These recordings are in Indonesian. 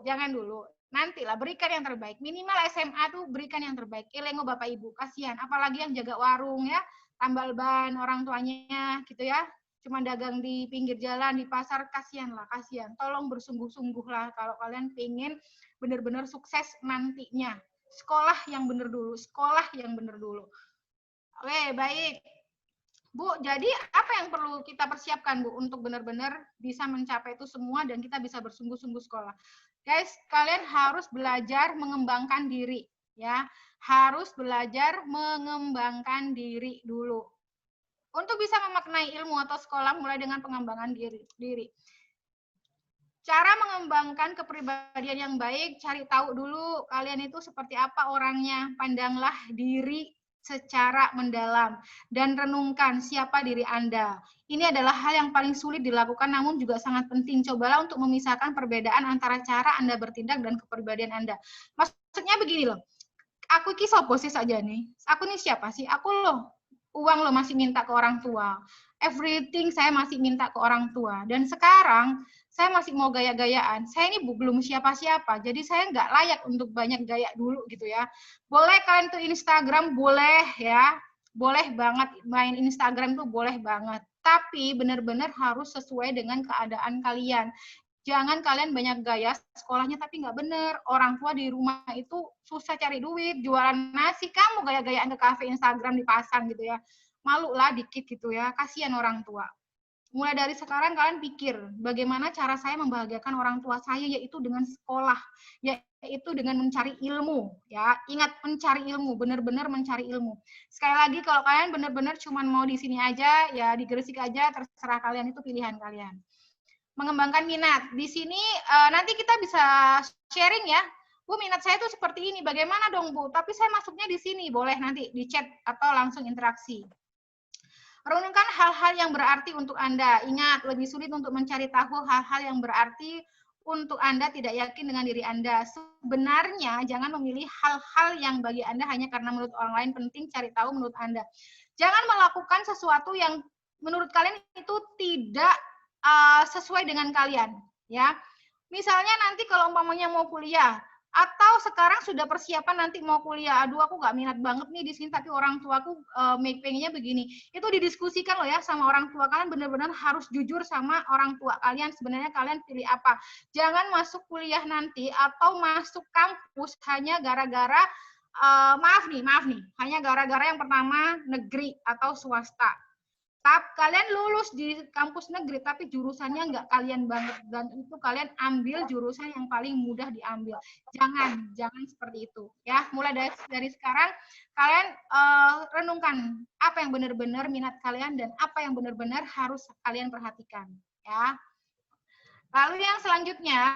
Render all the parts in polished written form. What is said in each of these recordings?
jangan dulu. Nantilah berikan yang terbaik. Minimal SMA tuh berikan yang terbaik. Elengo Bapak Ibu, kasihan. Apalagi yang jaga warung ya, tambal ban orang tuanya gitu ya. Cuma dagang di pinggir jalan, di pasar, kasihan lah, kasihan. Tolong bersungguh-sungguh lah kalau kalian pengen benar-benar sukses nantinya. Sekolah yang benar dulu, sekolah yang benar dulu. Oke, baik. Bu, jadi apa yang perlu kita persiapkan, Bu, untuk benar-benar bisa mencapai itu semua dan kita bisa bersungguh-sungguh sekolah? Guys, kalian harus belajar mengembangkan diri, ya. Harus belajar mengembangkan diri dulu. Untuk bisa memaknai ilmu atau sekolah mulai dengan pengembangan diri. Cara mengembangkan kepribadian yang baik, cari tahu dulu kalian itu seperti apa orangnya. Pandanglah diri secara mendalam dan renungkan siapa diri Anda. Ini adalah hal yang paling sulit dilakukan namun juga sangat penting. Cobalah untuk memisahkan perbedaan antara cara Anda bertindak dan kepribadian Anda. Maksudnya begini loh. Aku ki sopo sih saja nih. Aku nih siapa sih? Aku loh. Uang lo masih minta ke orang tua. Everything saya masih minta ke orang tua. Dan sekarang saya masih mau gaya-gayaan. Saya ini belum siapa-siapa. Jadi saya nggak layak untuk banyak gaya dulu gitu ya. Boleh kalian tuh Instagram, boleh ya. Boleh banget main Instagram tuh boleh banget. Tapi benar-benar harus sesuai dengan keadaan kalian. Jangan kalian banyak gaya sekolahnya tapi nggak bener. Orang tua di rumah itu susah cari duit, jualan nasi, kamu gaya-gayaan ke kafe Instagram dipasang gitu ya. Malu lah dikit gitu ya, kasihan orang tua. Mulai dari sekarang kalian pikir bagaimana cara saya membahagiakan orang tua saya, yaitu dengan sekolah, yaitu dengan mencari ilmu ya. Ingat, mencari ilmu, benar-benar mencari ilmu. Sekali lagi kalau kalian benar-benar cuma mau di sini aja ya, di Gresik aja, terserah kalian, itu pilihan kalian. Mengembangkan minat. Di sini nanti kita bisa sharing ya. Bu, minat saya tuh seperti ini. Bagaimana dong, Bu? Tapi saya masuknya di sini. Boleh nanti di chat atau langsung interaksi. Renungkan hal-hal yang berarti untuk Anda. Ingat, lebih sulit untuk mencari tahu hal-hal yang berarti untuk Anda tidak yakin dengan diri Anda. Sebenarnya jangan memilih hal-hal yang bagi Anda hanya karena menurut orang lain penting, cari tahu menurut Anda. Jangan melakukan sesuatu yang menurut kalian itu tidak sesuai dengan kalian, ya. Misalnya nanti kalau umpamanya mau kuliah, atau sekarang sudah persiapan nanti mau kuliah, aduh aku nggak minat banget nih di sini, tapi orang tuaku pengennya begini. Itu didiskusikan loh ya sama orang tua kalian, benar-benar harus jujur sama orang tua kalian. Sebenarnya kalian pilih apa? Jangan masuk kuliah nanti atau masuk kampus hanya gara-gara maaf nih, hanya gara-gara yang pertama negeri atau swasta. Kalian lulus di kampus negeri tapi jurusannya nggak kalian banget dan itu kalian ambil jurusan yang paling mudah diambil. Jangan seperti itu ya. Mulai dari sekarang kalian renungkan apa yang benar-benar minat kalian dan apa yang benar-benar harus kalian perhatikan ya. Lalu yang selanjutnya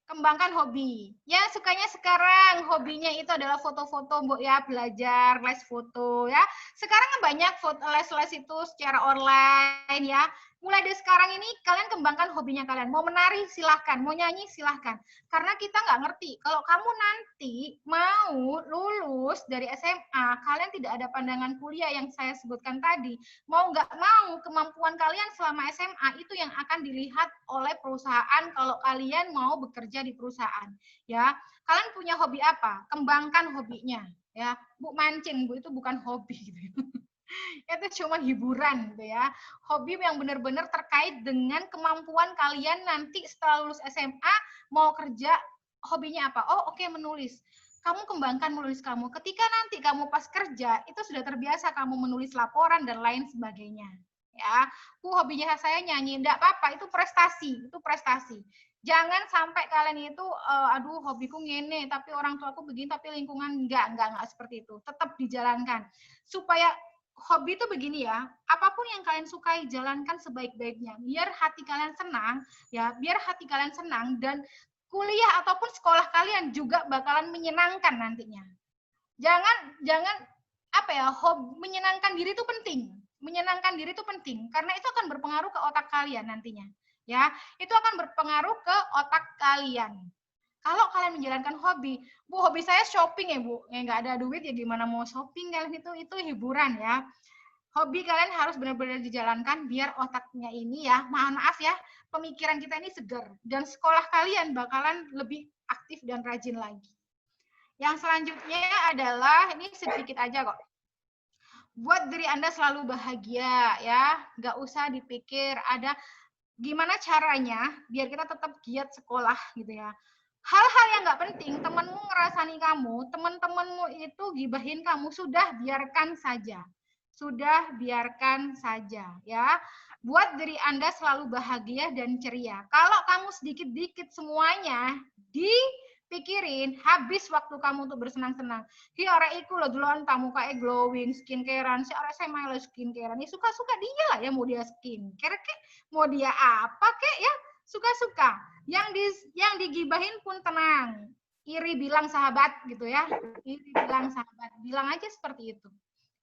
kembangkan hobi. Ya, sukanya sekarang hobinya itu adalah foto-foto, Mbok ya, belajar les foto ya. Sekarang banyak foto les-les itu secara online ya. Mulai dari sekarang ini kalian kembangkan hobinya kalian. Mau menari silahkan, mau nyanyi silahkan. Karena kita nggak ngerti. Kalau kamu nanti mau lulus dari SMA, kalian tidak ada pandangan kuliah yang saya sebutkan tadi. Mau nggak mau, kemampuan kalian selama SMA itu yang akan dilihat oleh perusahaan kalau kalian mau bekerja di perusahaan. Ya, kalian punya hobi apa? Kembangkan hobinya. Ya, Bu, mancing, Bu, itu bukan hobi. Gitu. Itu cuma hiburan gitu ya. Hobi yang benar-benar terkait dengan kemampuan kalian nanti setelah lulus SMA mau kerja, hobinya apa? Oh, oke, menulis. Kamu kembangkan menulis kamu. Ketika nanti kamu pas kerja, itu sudah terbiasa kamu menulis laporan dan lain sebagainya. Ya, hobinya saya nyanyi, enggak apa-apa, itu prestasi. Jangan sampai kalian itu aduh hobiku ngene tapi orang tuaku begini tapi lingkungan enggak seperti itu. Tetap dijalankan. Supaya hobi itu begini ya, apapun yang kalian sukai jalankan sebaik-baiknya, biar hati kalian senang, ya, biar hati kalian senang dan kuliah ataupun sekolah kalian juga bakalan menyenangkan nantinya. Jangan apa ya, hobi menyenangkan diri itu penting. Menyenangkan diri itu penting karena itu akan berpengaruh ke otak kalian nantinya. Ya, itu akan berpengaruh ke otak kalian. Kalau kalian menjalankan hobi, Bu, hobi saya shopping ya, Bu. Ya nggak ada duit ya gimana mau shopping kalian itu hiburan ya. Hobi kalian harus benar-benar dijalankan biar otaknya ini ya, maaf ya, pemikiran kita ini segar dan sekolah kalian bakalan lebih aktif dan rajin lagi. Yang selanjutnya adalah ini sedikit aja kok. Buat diri Anda selalu bahagia ya, nggak usah dipikir ada gimana caranya biar kita tetap giat sekolah gitu ya. Hal-hal yang nggak penting, temanmu ngerasani kamu, teman-temanmu itu gibahin kamu, sudah biarkan saja. Sudah biarkan saja ya. Buat diri Anda selalu bahagia dan ceria. Kalau kamu sedikit-dikit semuanya dipikirin, habis waktu kamu untuk bersenang-senang. Hi arek iku lho delon tamu kae glowing, skincarean, si arek saya malah skincarean. Ini suka-suka dia lah ya, mau dia skincare kek, mau dia apa kek ya, suka-suka. Yang digibahin pun tenang. Iri bilang sahabat gitu ya. Iri bilang sahabat. Bilang aja seperti itu.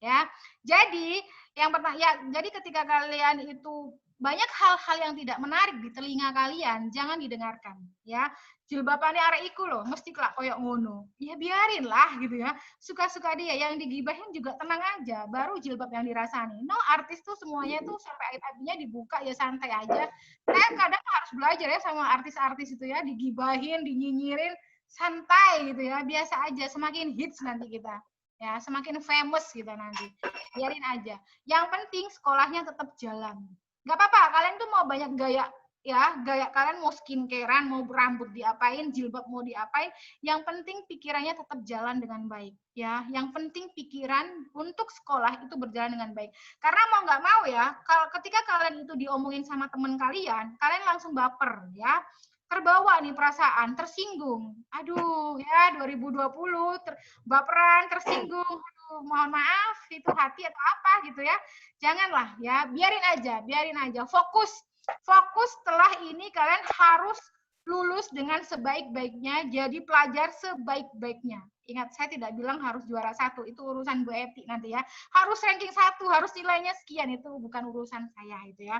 Ya. Jadi yang pertama ya, jadi ketika kalian itu banyak hal-hal yang tidak menarik di telinga kalian, jangan didengarkan ya. Jilbabannya arek iku loh, mesti kelak koyok ngono. Ya biarin lah gitu ya. Suka-suka dia, yang digibahin juga tenang aja, baru jilbab yang dirasani. No, artis tuh semuanya tuh sampai aib-aibnya dibuka ya santai aja. Saya kadang harus belajar ya sama artis-artis itu ya, digibahin, dinyinyirin, santai gitu ya, biasa aja, semakin hits nanti kita. Ya, semakin famous gitu nanti. Biarin aja. Yang penting sekolahnya tetap jalan. Gak apa-apa, kalian tuh mau banyak gaya ya, gaya kalian mau skincarean, mau rambut diapain, jilbab mau diapain, yang penting pikirannya tetap jalan dengan baik ya. Yang penting pikiran untuk sekolah itu berjalan dengan baik. Karena mau nggak mau ya, kalau ketika kalian itu diomongin sama teman kalian, kalian langsung baper ya. Terbawa nih perasaan, tersinggung. Aduh, ya 2020 baperan, tersinggung. Aduh, mohon maaf, itu hati atau apa gitu ya. Janganlah ya, biarin aja. Fokus setelah ini kalian harus lulus dengan sebaik-baiknya, jadi pelajar sebaik-baiknya. Ingat, saya tidak bilang harus juara 1, itu urusan Bu Epi nanti ya. Harus ranking 1, harus nilainya sekian, itu bukan urusan saya itu ya.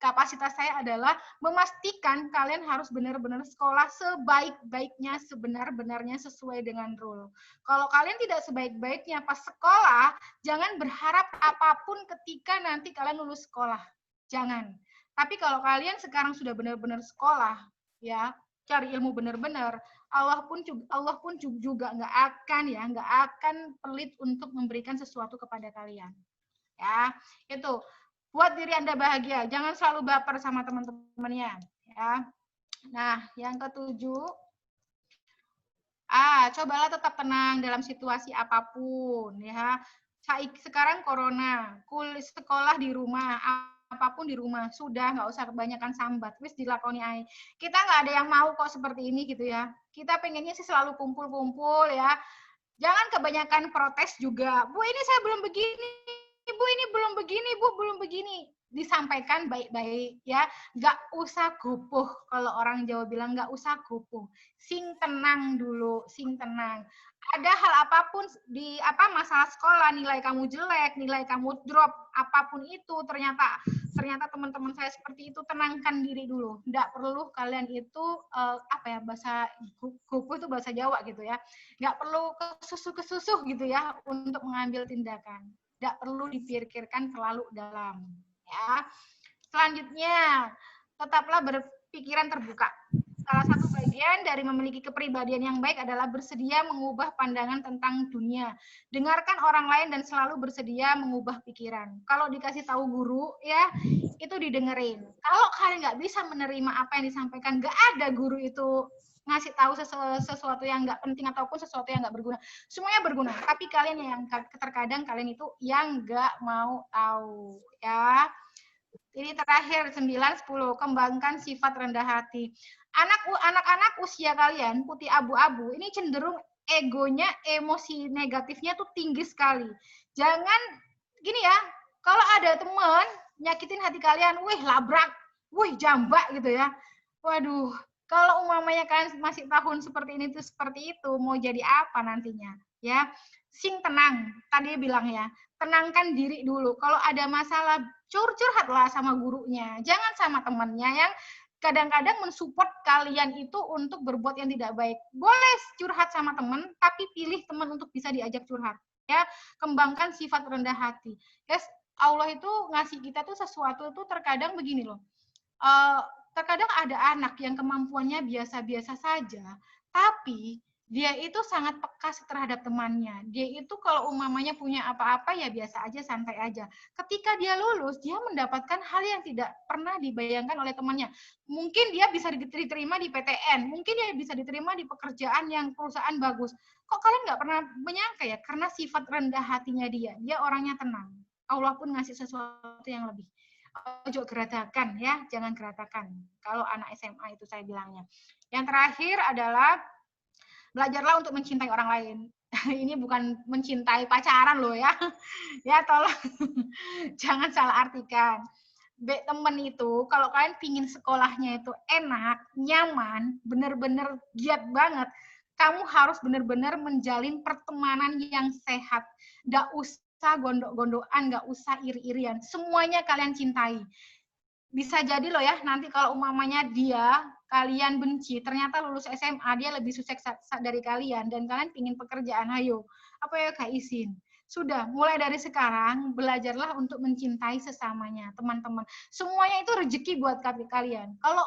Kapasitas saya adalah memastikan kalian harus benar-benar sekolah sebaik-baiknya, sebenar-benarnya sesuai dengan rule. Kalau kalian tidak sebaik-baiknya pas sekolah, jangan berharap apapun ketika nanti kalian lulus sekolah. Jangan. Tapi kalau kalian sekarang sudah benar-benar sekolah, ya cari ilmu benar-benar, Allah pun juga nggak akan pelit untuk memberikan sesuatu kepada kalian. Ya, itu. Buat diri Anda bahagia, jangan selalu baper sama teman-temannya, ya. Nah, yang ketujuh, cobalah tetap tenang dalam situasi apapun, ya. Sekarang corona, sekolah di rumah, apapun di rumah, sudah nggak usah kebanyakan sambat, wis dilakoni aja. Kita nggak ada yang mau kok seperti ini gitu ya. Kita pengennya sih selalu kumpul-kumpul ya. Jangan kebanyakan protes juga. Bu, ini saya belum begini. Ibu ini belum begini, Bu, belum begini. Disampaikan baik-baik ya. Nggak usah gupuh. Kalau orang Jawa bilang nggak usah gupuh. Sing tenang dulu, sing tenang. Ada hal apapun di masalah sekolah, nilai kamu jelek, nilai kamu drop, apapun itu, ternyata teman-teman saya seperti itu, tenangkan diri dulu. Nggak perlu kalian itu bahasa gupuh itu bahasa Jawa gitu ya. Nggak perlu kesusuh gitu ya untuk mengambil tindakan. Tidak perlu dipikirkan terlalu dalam. Ya. Selanjutnya, tetaplah berpikiran terbuka. Salah satu bagian dari memiliki kepribadian yang baik adalah bersedia mengubah pandangan tentang dunia. Dengarkan orang lain dan selalu bersedia mengubah pikiran. Kalau dikasih tahu guru, ya itu didengerin. Kalau kalian nggak bisa menerima apa yang disampaikan, nggak ada guru itu ngasih tahu sesuatu yang nggak penting ataupun sesuatu yang nggak berguna. Semuanya berguna, tapi kalian yang terkadang kalian itu yang nggak mau tahu, ya. Ini terakhir 9, 10, kembangkan sifat rendah hati. Anak-anak usia kalian putih abu-abu ini cenderung egonya, emosi negatifnya tuh tinggi sekali. Jangan gini ya, kalau ada teman nyakitin hati kalian, wih labrak, wih jambak gitu ya. Waduh, kalau umpamanya kalian masih tahun seperti ini tuh seperti itu, mau jadi apa nantinya? Ya, sing tenang. Tadi bilang ya, tenangkan diri dulu. Kalau ada masalah, curhatlah sama gurunya. Jangan sama temannya yang kadang-kadang mensupport kalian itu untuk berbuat yang tidak baik. Boleh curhat sama teman, tapi pilih teman untuk bisa diajak curhat. Ya, kembangkan sifat rendah hati. Guys, Allah itu ngasih kita tuh sesuatu tuh terkadang begini loh. Terkadang ada anak yang kemampuannya biasa-biasa saja, tapi dia itu sangat peka terhadap temannya. Dia itu kalau umpamanya punya apa-apa ya biasa aja, santai aja. Ketika dia lulus, dia mendapatkan hal yang tidak pernah dibayangkan oleh temannya. Mungkin dia bisa diterima di PTN, mungkin dia bisa diterima di pekerjaan yang perusahaan bagus. Kok kalian nggak pernah menyangka ya? Karena sifat rendah hatinya dia orangnya tenang. Allah pun ngasih sesuatu yang lebih. Ojo geradakan ya, jangan geradakan. Kalau anak SMA itu saya bilangnya. Yang terakhir adalah belajarlah untuk mencintai orang lain. Ini bukan mencintai pacaran loh ya. Ya tolong jangan salah artikan. Temen itu kalau kalian pingin sekolahnya itu enak, nyaman, bener-bener giat banget, kamu harus bener-bener menjalin pertemanan yang sehat. Nggak usah gondok-gondokan, nggak usah iri-irian. Semuanya kalian cintai. Bisa jadi loh ya, nanti kalau umpamanya kalian benci, ternyata lulus SMA dia lebih sukses dari kalian dan kalian pingin pekerjaan, ayo, apa ya Kak izin. Sudah, mulai dari sekarang belajarlah untuk mencintai sesamanya, teman-teman. Semuanya itu rezeki buat kalian. Kalau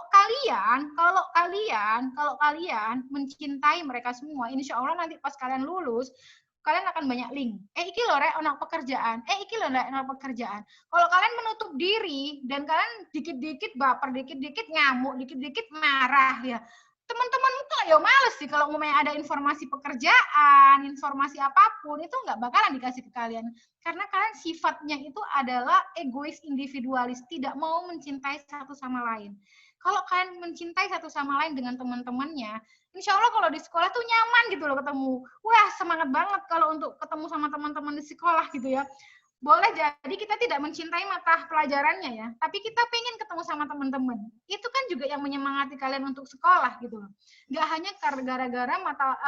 kalian mencintai mereka semua, insya Allah nanti pas kalian lulus, kalian akan banyak link. Iki loh rek ono pekerjaan. Iki loh rek ono pekerjaan. Kalau kalian menutup diri dan kalian dikit-dikit baper, dikit-dikit ngamuk, dikit-dikit marah ya. Teman-temanmu tuh ya males sih kalau mau ada informasi pekerjaan, informasi apapun itu nggak bakalan dikasih ke kalian. Karena kalian sifatnya itu adalah egois, individualis, tidak mau mencintai satu sama lain. Kalau kalian mencintai satu sama lain dengan teman-temannya, insya Allah kalau di sekolah tuh nyaman gitu loh ketemu. Wah semangat banget kalau untuk ketemu sama teman-teman di sekolah gitu ya. Boleh jadi kita tidak mencintai mata pelajarannya ya, tapi kita pengen ketemu sama teman-teman. Itu kan juga yang menyemangati kalian untuk sekolah gitu loh. Nggak hanya gara-gara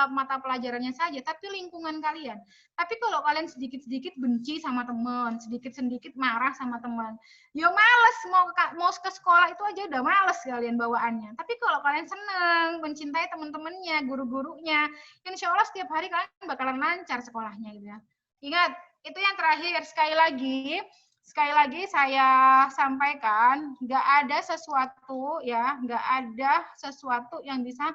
mata pelajarannya saja, tapi lingkungan kalian. Tapi kalau kalian sedikit-sedikit benci sama teman, sedikit-sedikit marah sama teman, ya males mau ke sekolah itu aja udah males kalian bawaannya. Tapi kalau kalian seneng mencintai teman-temannya, guru-gurunya, insya Allah setiap hari kalian bakalan lancar sekolahnya gitu ya. Ingat, itu yang terakhir. Sekali lagi saya sampaikan, nggak ada sesuatu yang bisa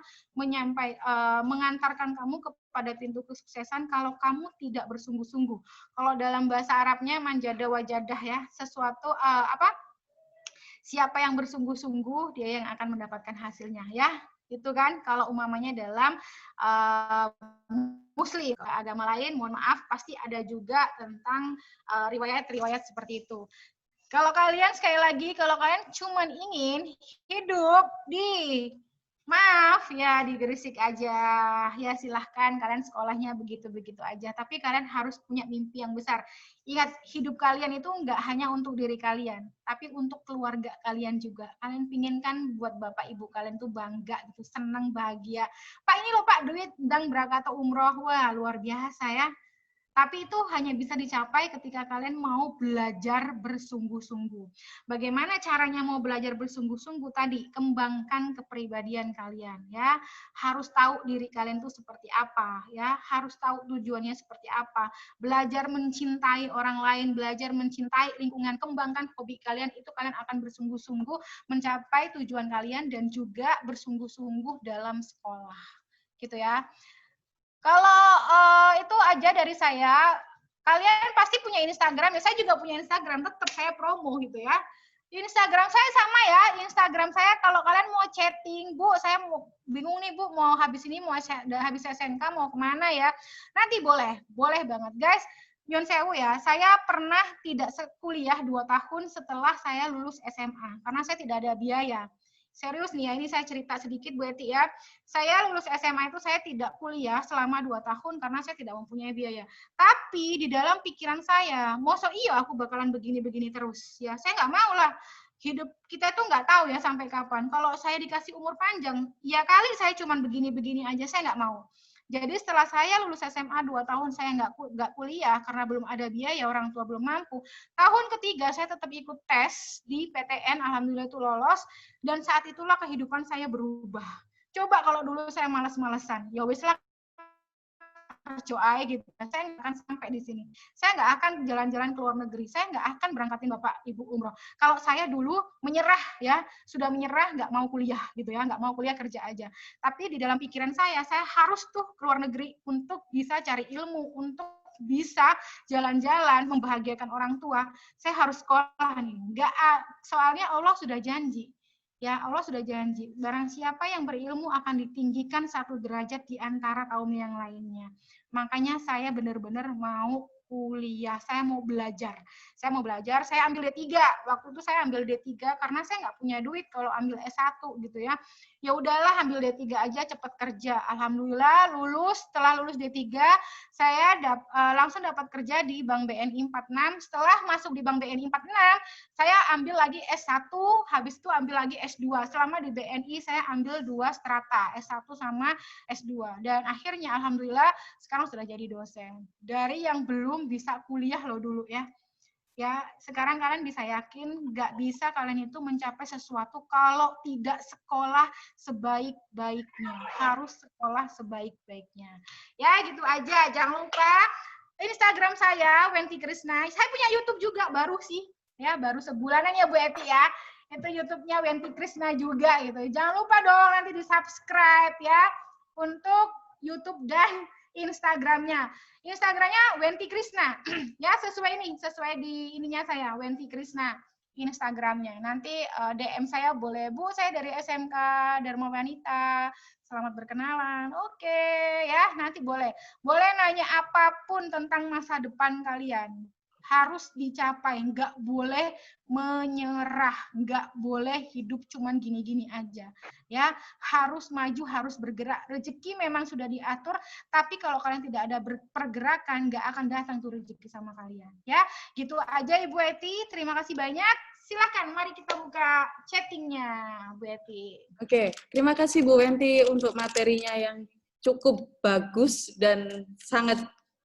mengantarkan kamu kepada pintu kesuksesan kalau kamu tidak bersungguh-sungguh. Kalau dalam bahasa Arabnya manjada wajadah ya, sesuatu siapa yang bersungguh-sungguh dia yang akan mendapatkan hasilnya ya. Itu kan kalau umamanya dalam Muslim, agama lain mohon maaf pasti ada juga tentang riwayat-riwayat seperti itu. Kalau kalian sekali lagi kalau kalian cuma ingin hidup di di Gresik aja ya silahkan kalian sekolahnya begitu-begitu aja tapi kalian harus punya mimpi yang besar. Ingat hidup kalian itu nggak hanya untuk diri kalian tapi untuk keluarga kalian juga. Kalian pingin kan buat bapak ibu kalian tuh bangga gitu, senang, bahagia. Pak ini loh Pak duit dan berangkat umroh, wah luar biasa ya. Tapi itu hanya bisa dicapai ketika kalian mau belajar bersungguh-sungguh. Bagaimana caranya mau belajar bersungguh-sungguh tadi? Kembangkan kepribadian kalian ya. Harus tahu diri kalian itu seperti apa ya. Harus tahu tujuannya seperti apa. Belajar mencintai orang lain, belajar mencintai lingkungan, kembangkan hobi kalian itu kalian akan bersungguh-sungguh mencapai tujuan kalian dan juga bersungguh-sungguh dalam sekolah. Gitu ya. Kalau itu aja dari saya. Kalian pasti punya Instagram ya. Saya juga punya Instagram. Tetap saya promo gitu ya. Instagram saya sama ya. Instagram saya kalau kalian mau chatting, Bu, saya mau bingung nih Bu, mau habis ini mau habis SNK mau kemana ya? Nanti boleh banget guys. Nyon sewu ya, saya pernah tidak kuliah 2 tahun setelah saya lulus SMA karena saya tidak ada biaya. Serius nih ya, ini saya cerita sedikit Bu Eti ya. Saya lulus SMA itu saya tidak kuliah selama 2 tahun karena saya tidak mempunyai biaya. Tapi di dalam pikiran saya, masa iya aku bakalan begini-begini terus? Ya, saya nggak mau lah. Hidup kita itu nggak tahu ya sampai kapan. Kalau saya dikasih umur panjang, ya kali saya cuma begini-begini aja, saya nggak mau. Jadi setelah saya lulus SMA 2 tahun saya nggak kuliah karena belum ada biaya, orang tua belum mampu. Tahun ketiga saya tetap ikut tes di PTN, alhamdulillah itu lolos dan saat itulah kehidupan saya berubah. Coba kalau dulu saya malas-malesan, ya wis lah kerja aja gitu. Saya nggak akan sampai di sini. Saya nggak akan jalan-jalan ke luar negeri. Saya nggak akan berangkatin Bapak Ibu umroh. Kalau saya dulu menyerah ya, sudah menyerah nggak mau kuliah gitu ya, nggak mau kuliah kerja aja. Tapi di dalam pikiran saya harus tuh ke luar negeri untuk bisa cari ilmu, untuk bisa jalan-jalan, membahagiakan orang tua. Saya harus sekolah nih. Nggak, soalnya Allah sudah janji. Ya, Allah sudah janji, barang siapa yang berilmu akan ditinggikan satu derajat di antara kaum yang lainnya. Makanya saya benar-benar mau kuliah, saya mau belajar. Saya ambil D3. Waktu itu saya ambil D3 karena saya nggak punya duit kalau ambil S1 gitu ya. Ya udahlah ambil D3 aja cepet kerja. Alhamdulillah lulus, setelah lulus D3 saya langsung dapat kerja di Bank BNI 46. Setelah masuk di Bank BNI 46, saya ambil lagi S1, habis itu ambil lagi S2. Selama di BNI saya ambil 2 strata, S1 sama S2. Dan akhirnya alhamdulillah sekarang sudah jadi dosen. Dari yang belum bisa kuliah loh dulu ya. Ya, sekarang kalian bisa yakin nggak bisa kalian itu mencapai sesuatu kalau tidak sekolah sebaik-baiknya. Harus sekolah sebaik-baiknya. Ya, gitu aja. Jangan lupa Instagram saya, Wenti Krisna. Saya punya YouTube juga, baru sih. Ya, baru sebulanan ya Bu Eti ya. Itu YouTube-nya Wenti Krisna juga gitu. Jangan lupa dong nanti di-subscribe ya untuk YouTube dan Instagramnya. Instagramnya Wenti Krisna. Ya, sesuai di ininya saya, Wenti Krisna. Instagramnya. Nanti DM saya boleh, Bu, saya dari SMK Dharma Wanita. Selamat berkenalan. Oke, ya, nanti boleh. Boleh nanya apapun tentang masa depan kalian. Harus dicapai, nggak boleh menyerah, nggak boleh hidup cuman gini-gini aja. Ya, harus maju, harus bergerak. Rezeki memang sudah diatur, tapi kalau kalian tidak ada pergerakan, nggak akan datang tuh rezeki sama kalian. Ya, gitu aja Ibu Eti. Terima kasih banyak. Silakan, mari kita buka chattingnya, Bu Eti. Oke, terima kasih Bu Wenti untuk materinya yang cukup bagus dan sangat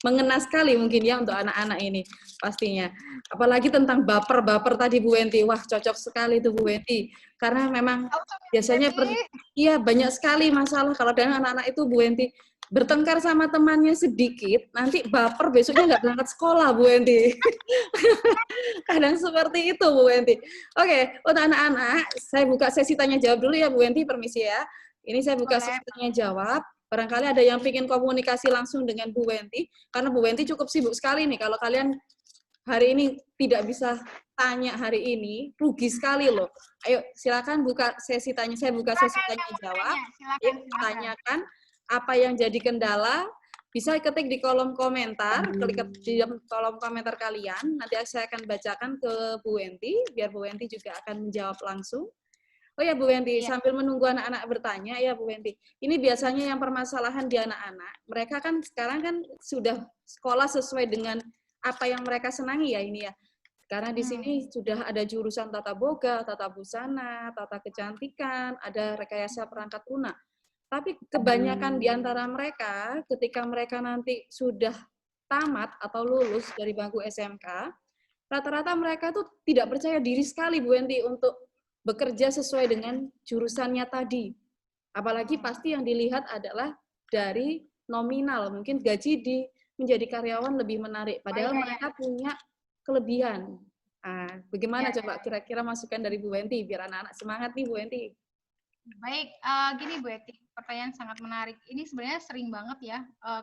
mengena sekali mungkin ya untuk anak-anak ini pastinya. Apalagi tentang baper-baper tadi Bu Wenti. Wah, cocok sekali itu Bu Wenti. Karena memang biasanya iya banyak sekali masalah kalau dengan anak-anak itu Bu Wenti bertengkar sama temannya sedikit, nanti baper besoknya nggak berangkat sekolah Bu Wenti. Kadang seperti itu Bu Wenti. Oke, untuk anak-anak, saya buka sesi tanya jawab dulu ya Bu Wenti, permisi ya. Ini saya buka sesi tanya jawab. Barangkali ada yang ingin komunikasi langsung dengan Bu Wenti, karena Bu Wenti cukup sibuk sekali nih. Kalau kalian hari ini tidak bisa tanya hari ini, rugi sekali loh. Ayo silakan buka sesi tanya, saya buka sesi tanya jawab. Silakan. Tanyakan apa yang jadi kendala, bisa ketik di kolom komentar, klik di kolom komentar kalian, nanti saya akan bacakan ke Bu Wenti, biar Bu Wenti juga akan menjawab langsung. Oh ya Bu Wenti, sambil menunggu anak-anak bertanya ya Bu Wenti, ini biasanya yang permasalahan di anak-anak, mereka kan sekarang kan sudah sekolah sesuai dengan apa yang mereka senangi ya ini ya. Karena di sini sudah ada jurusan tata boga, tata busana, tata kecantikan, ada rekayasa perangkat lunak. Tapi kebanyakan di antara mereka, ketika mereka nanti sudah tamat atau lulus dari bangku SMK, rata-rata mereka tuh tidak percaya diri sekali Bu Wenti untuk bekerja sesuai dengan jurusannya tadi. Apalagi pasti yang dilihat adalah dari nominal, mungkin gaji di menjadi karyawan lebih menarik, padahal mereka punya kelebihan. Nah, bagaimana coba kira-kira masukan dari Bu Wenti, biar anak-anak semangat nih Bu Wenti. Baik, gini Bu Eti, pertanyaan sangat menarik. Ini sebenarnya sering banget ya,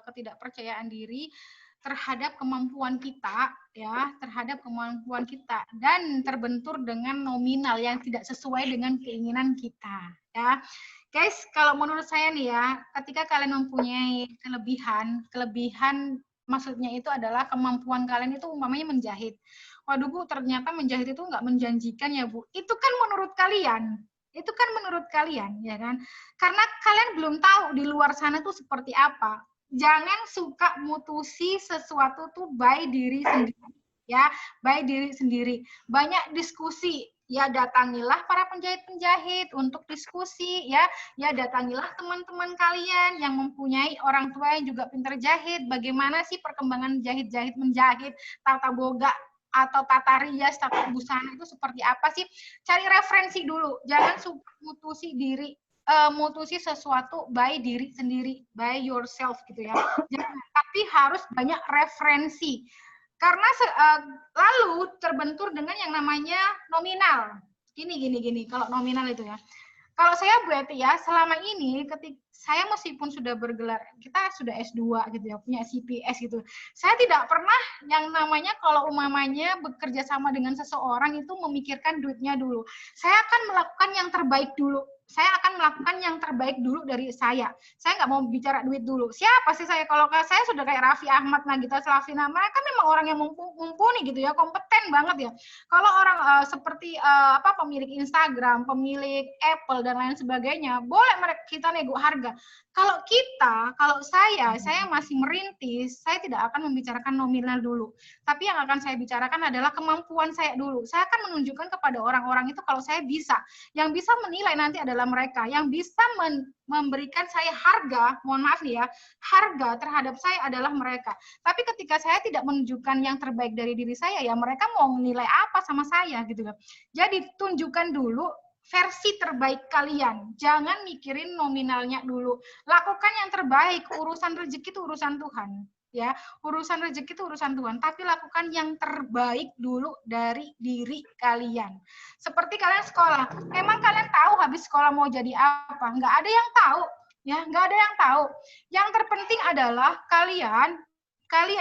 ketidakpercayaan diri terhadap kemampuan kita, ya, terhadap kemampuan kita, dan terbentur dengan nominal yang tidak sesuai dengan keinginan kita, ya. Guys, kalau menurut saya nih ya, ketika kalian mempunyai kelebihan maksudnya itu adalah kemampuan kalian itu umpamanya menjahit. Waduh Bu, ternyata menjahit itu nggak menjanjikan ya Bu. Itu kan menurut kalian. Itu kan menurut kalian, ya kan? Karena kalian belum tahu di luar sana tuh seperti apa. Jangan suka mutusi sesuatu tuh by diri sendiri, ya, by diri sendiri. Banyak diskusi, ya datangilah para penjahit-penjahit untuk diskusi, ya datangilah teman-teman kalian yang mempunyai orang tua yang juga pintar jahit. Bagaimana sih perkembangan jahit-jahit menjahit, tata boga atau tata rias, tata busana itu seperti apa sih? Cari referensi dulu. Jangan suka mutusi sesuatu by diri sendiri, by yourself gitu ya. Jangan, tapi harus banyak referensi. Karena lalu terbentur dengan yang namanya nominal. Gini. Kalau nominal itu ya. Kalau saya Bu Eti ya, selama ini ketika saya meskipun sudah bergelar, kita sudah S2 gitu ya, punya CPS gitu. Saya tidak pernah yang namanya kalau umamanya bekerja sama dengan seseorang itu memikirkan duitnya dulu. Saya akan melakukan yang terbaik dulu. Saya akan melakukan yang terbaik dulu dari saya. Saya nggak mau bicara duit dulu. Siapa sih saya? Kalau saya sudah kayak Raffi Ahmad, Nagita Slavina, mereka memang orang yang mumpuni gitu ya, kompeten banget ya. Kalau orang seperti pemilik Instagram, pemilik Apple dan lain sebagainya, boleh kita nego harga. Kalau saya masih merintis, saya tidak akan membicarakan nominal dulu. Tapi yang akan saya bicarakan adalah kemampuan saya dulu. Saya akan menunjukkan kepada orang-orang itu kalau saya bisa. Yang bisa menilai nanti adalah mereka. Yang bisa memberikan saya harga, mohon maaf nih ya, harga terhadap saya adalah mereka. Tapi ketika saya tidak menunjukkan yang terbaik dari diri saya, ya mereka mau menilai apa sama saya gitu loh. Jadi tunjukkan dulu versi terbaik kalian. Jangan mikirin nominalnya dulu. Lakukan yang terbaik. Urusan rezeki itu urusan Tuhan. Ya, urusan rezeki itu urusan Tuhan. Tapi lakukan yang terbaik dulu dari diri kalian. Seperti kalian sekolah. Emang kalian tahu habis sekolah mau jadi apa? Nggak ada yang tahu. Ya, nggak ada yang tahu. Yang terpenting adalah kalian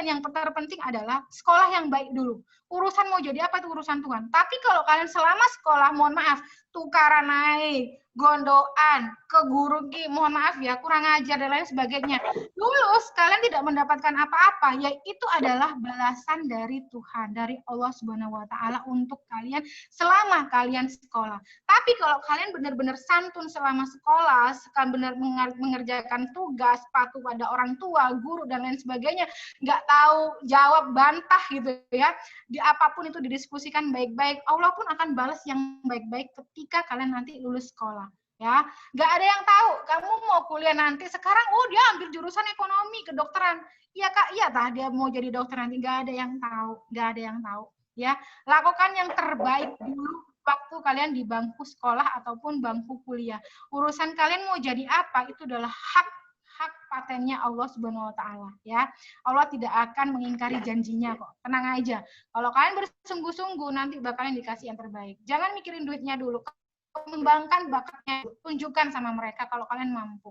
yang terpenting adalah sekolah yang baik dulu. Urusan mau jadi apa itu urusan Tuhan. Tapi kalau kalian selama sekolah, mohon maaf, tukaran naik, gondoan, ke guru mohon maaf ya, kurang ajar dan lain sebagainya. Lulus, kalian tidak mendapatkan apa-apa, ya itu adalah balasan dari Tuhan, dari Allah Subhanahu wa Ta'ala untuk kalian selama kalian sekolah. Tapi kalau kalian benar-benar santun selama sekolah, benar mengerjakan tugas, patuh pada orang tua, guru dan lain sebagainya, nggak tahu jawab, bantah gitu ya, di apapun itu didiskusikan baik-baik, Allah pun akan balas yang baik-baik ketika kalian nanti lulus sekolah. Ya, nggak ada yang tahu kamu mau kuliah nanti sekarang, oh dia ambil jurusan ekonomi, kedokteran. Iya Kak, iya dia mau jadi dokter nanti, nggak ada yang tahu. Ya, lakukan yang terbaik dulu waktu kalian di bangku sekolah ataupun bangku kuliah. Urusan kalian mau jadi apa itu adalah hak patennya Allah Subhanahu wa Ta'ala ya. Allah tidak akan mengingkari janjinya kok. Tenang aja. Kalau kalian bersungguh-sungguh nanti bakalan dikasih yang terbaik. Jangan mikirin duitnya dulu. Mengembangkan bakatnya, tunjukkan sama mereka kalau kalian mampu.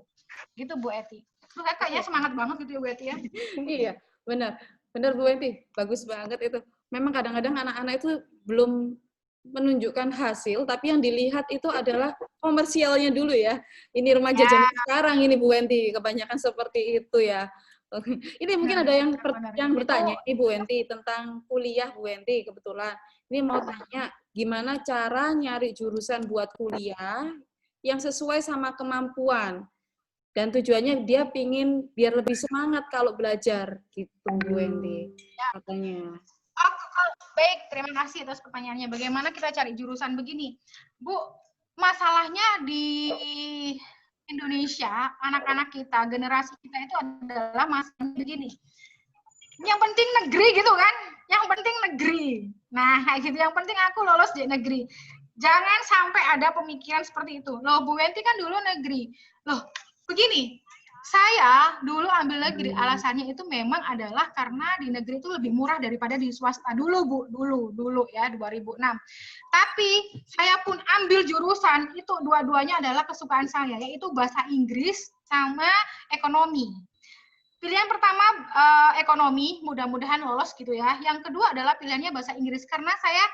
Gitu Bu Eti. Tuh kayaknya semangat banget gitu ya Bu Eti ya. Iya, benar. Benar Bu Eti. Bagus banget itu. Memang kadang-kadang anak-anak itu belum menunjukkan hasil, tapi yang dilihat itu adalah komersialnya dulu ya. Ini remaja zaman sekarang ini Bu Wenti, kebanyakan seperti itu ya. Ini mungkin ada yang bertanya, ini Bu Wenti tentang kuliah Bu Wenti kebetulan. Ini mau tanya, gimana cara nyari jurusan buat kuliah yang sesuai sama kemampuan dan tujuannya dia pingin biar lebih semangat kalau belajar gitu Bu Wenti katanya. Baik, terima kasih atas pertanyaannya. Bagaimana kita cari jurusan begini? Bu, masalahnya di Indonesia, anak-anak kita, generasi kita itu adalah masalah begini. Yang penting negeri gitu kan? Yang penting negeri. Nah, gitu. Yang penting aku lolos di negeri. Jangan sampai ada pemikiran seperti itu. Loh, Bu Wenti kan dulu negeri. Loh, begini. Saya dulu ambil negeri, alasannya itu memang adalah karena di negeri itu lebih murah daripada di swasta dulu, Bu. Dulu ya, 2006. Tapi saya pun ambil jurusan, itu dua-duanya adalah kesukaan saya, yaitu bahasa Inggris sama ekonomi. Pilihan pertama ekonomi, mudah-mudahan lolos gitu ya. Yang kedua adalah pilihannya bahasa Inggris, karena saya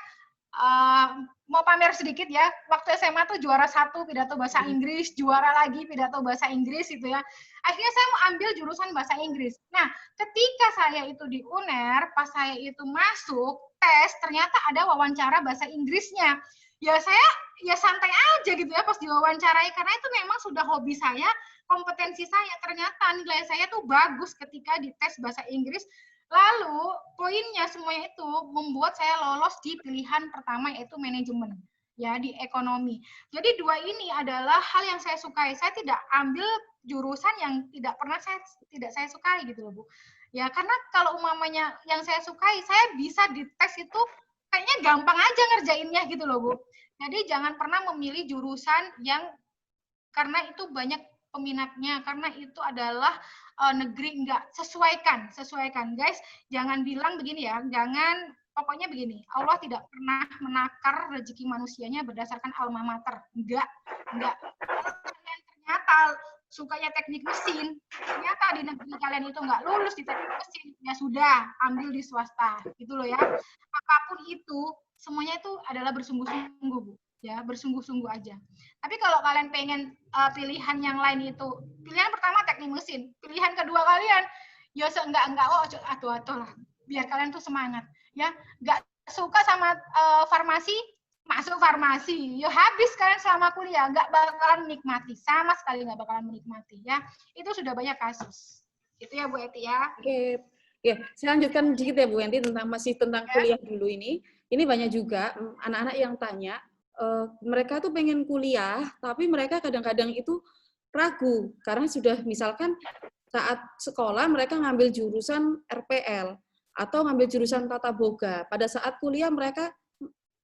mau pamer sedikit ya, waktu SMA tuh juara 1 pidato bahasa Inggris, juara lagi pidato bahasa Inggris gitu ya. Akhirnya saya mau ambil jurusan bahasa Inggris. Nah, ketika saya itu di UNER, pas saya itu masuk tes, ternyata ada wawancara bahasa Inggrisnya. Ya saya ya santai aja gitu ya pas diwawancarai, karena itu memang sudah hobi saya, kompetensi saya. Ternyata nilai saya tuh bagus ketika di tes bahasa Inggris. Lalu poinnya semuanya itu membuat saya lolos di pilihan pertama, yaitu manajemen ya, di ekonomi. Jadi dua ini adalah hal yang saya sukai. Saya tidak ambil jurusan yang tidak saya sukai gitu loh Bu. Ya karena kalau umamanya yang saya sukai, saya bisa di tes itu kayaknya gampang aja ngerjainnya gitu loh Bu. Jadi jangan pernah memilih jurusan yang karena itu banyak peminatnya, karena itu adalah negeri enggak. Sesuaikan guys, jangan bilang begini ya, jangan, pokoknya begini, Allah tidak pernah menakar rezeki manusianya berdasarkan alma mater, enggak. Kalau kalian ternyata sukanya teknik mesin, ternyata di negeri kalian itu nggak lulus di teknik mesin, ya sudah, ambil di swasta, gitu loh ya. Apapun itu, semuanya itu adalah bersungguh-sungguh, Bu. Ya, bersungguh-sungguh aja. Tapi kalau kalian pengen pilihan yang lain itu, pilihan pertama teknik mesin, pilihan kedua kalian, ya enggak, oh, atuh lah, biar kalian tuh semangat, ya. Nggak suka sama farmasi, masuk farmasi, yo habis kalian selama kuliah, nggak bakalan menikmati, sama sekali nggak bakalan menikmati, ya. Itu sudah banyak kasus. Itu ya Bu Eti ya. Oke, ya, saya lanjutkan dikit ya Bu Enti tentang kuliah dulu ini. Ini banyak juga anak-anak yang tanya, mereka tuh pengen kuliah, tapi mereka kadang-kadang itu ragu karena sudah misalkan saat sekolah mereka ngambil jurusan RPL atau ngambil jurusan tata boga. Pada saat kuliah mereka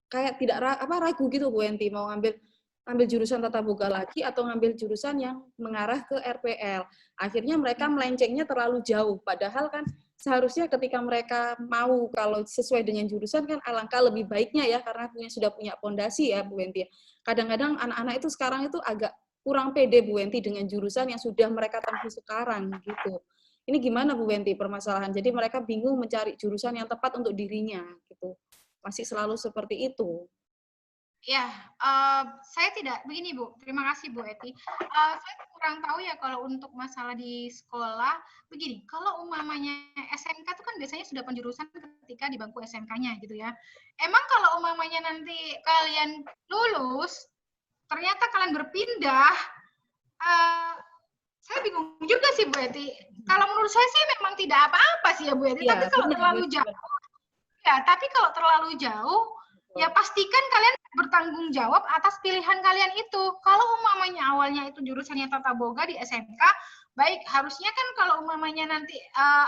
kayak tidak ragu gitu Bu Enti mau ngambil jurusan tata boga lagi atau ngambil jurusan yang mengarah ke RPL. Akhirnya mereka melencengnya terlalu jauh. Padahal kan seharusnya ketika mereka mau kalau sesuai dengan jurusan kan alangkah lebih baiknya ya karena sudah punya fondasi ya Bu Enti. Kadang-kadang anak-anak itu sekarang itu agak kurang pede Bu Enti dengan jurusan yang sudah mereka tempuh sekarang gitu. Ini gimana Bu Enti permasalahan? Jadi mereka bingung mencari jurusan yang tepat untuk dirinya gitu. Masih selalu seperti itu. Ya, saya tidak begini Bu. Terima kasih Bu Eti. Saya kurang tahu ya kalau untuk masalah di sekolah. Begini, kalau umpamanya SMK itu kan biasanya sudah penjurusan ketika di bangku SMK-nya gitu ya. Emang kalau umpamanya nanti kalian lulus, ternyata kalian berpindah, saya bingung juga sih Bu Eti. Kalau menurut saya sih memang tidak apa-apa sih ya Bu Eti. Ya, Tapi kalau terlalu jauh, ya. Tapi kalau terlalu jauh, ya pastikan kalian bertanggung jawab atas pilihan kalian itu. Kalau umpamanya awalnya itu jurusannya tata boga di SMK, baik harusnya kan kalau umpamanya nanti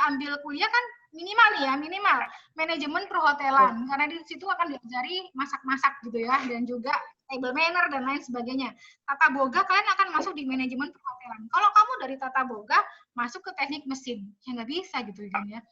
ambil kuliah kan minimal manajemen perhotelan karena di situ akan diajari masak-masak gitu ya dan juga table manner dan lain sebagainya. Tata boga kalian akan masuk di manajemen perhotelan. Kalau kamu dari tata boga masuk ke teknik mesin, ya nggak bisa gitu kan ya.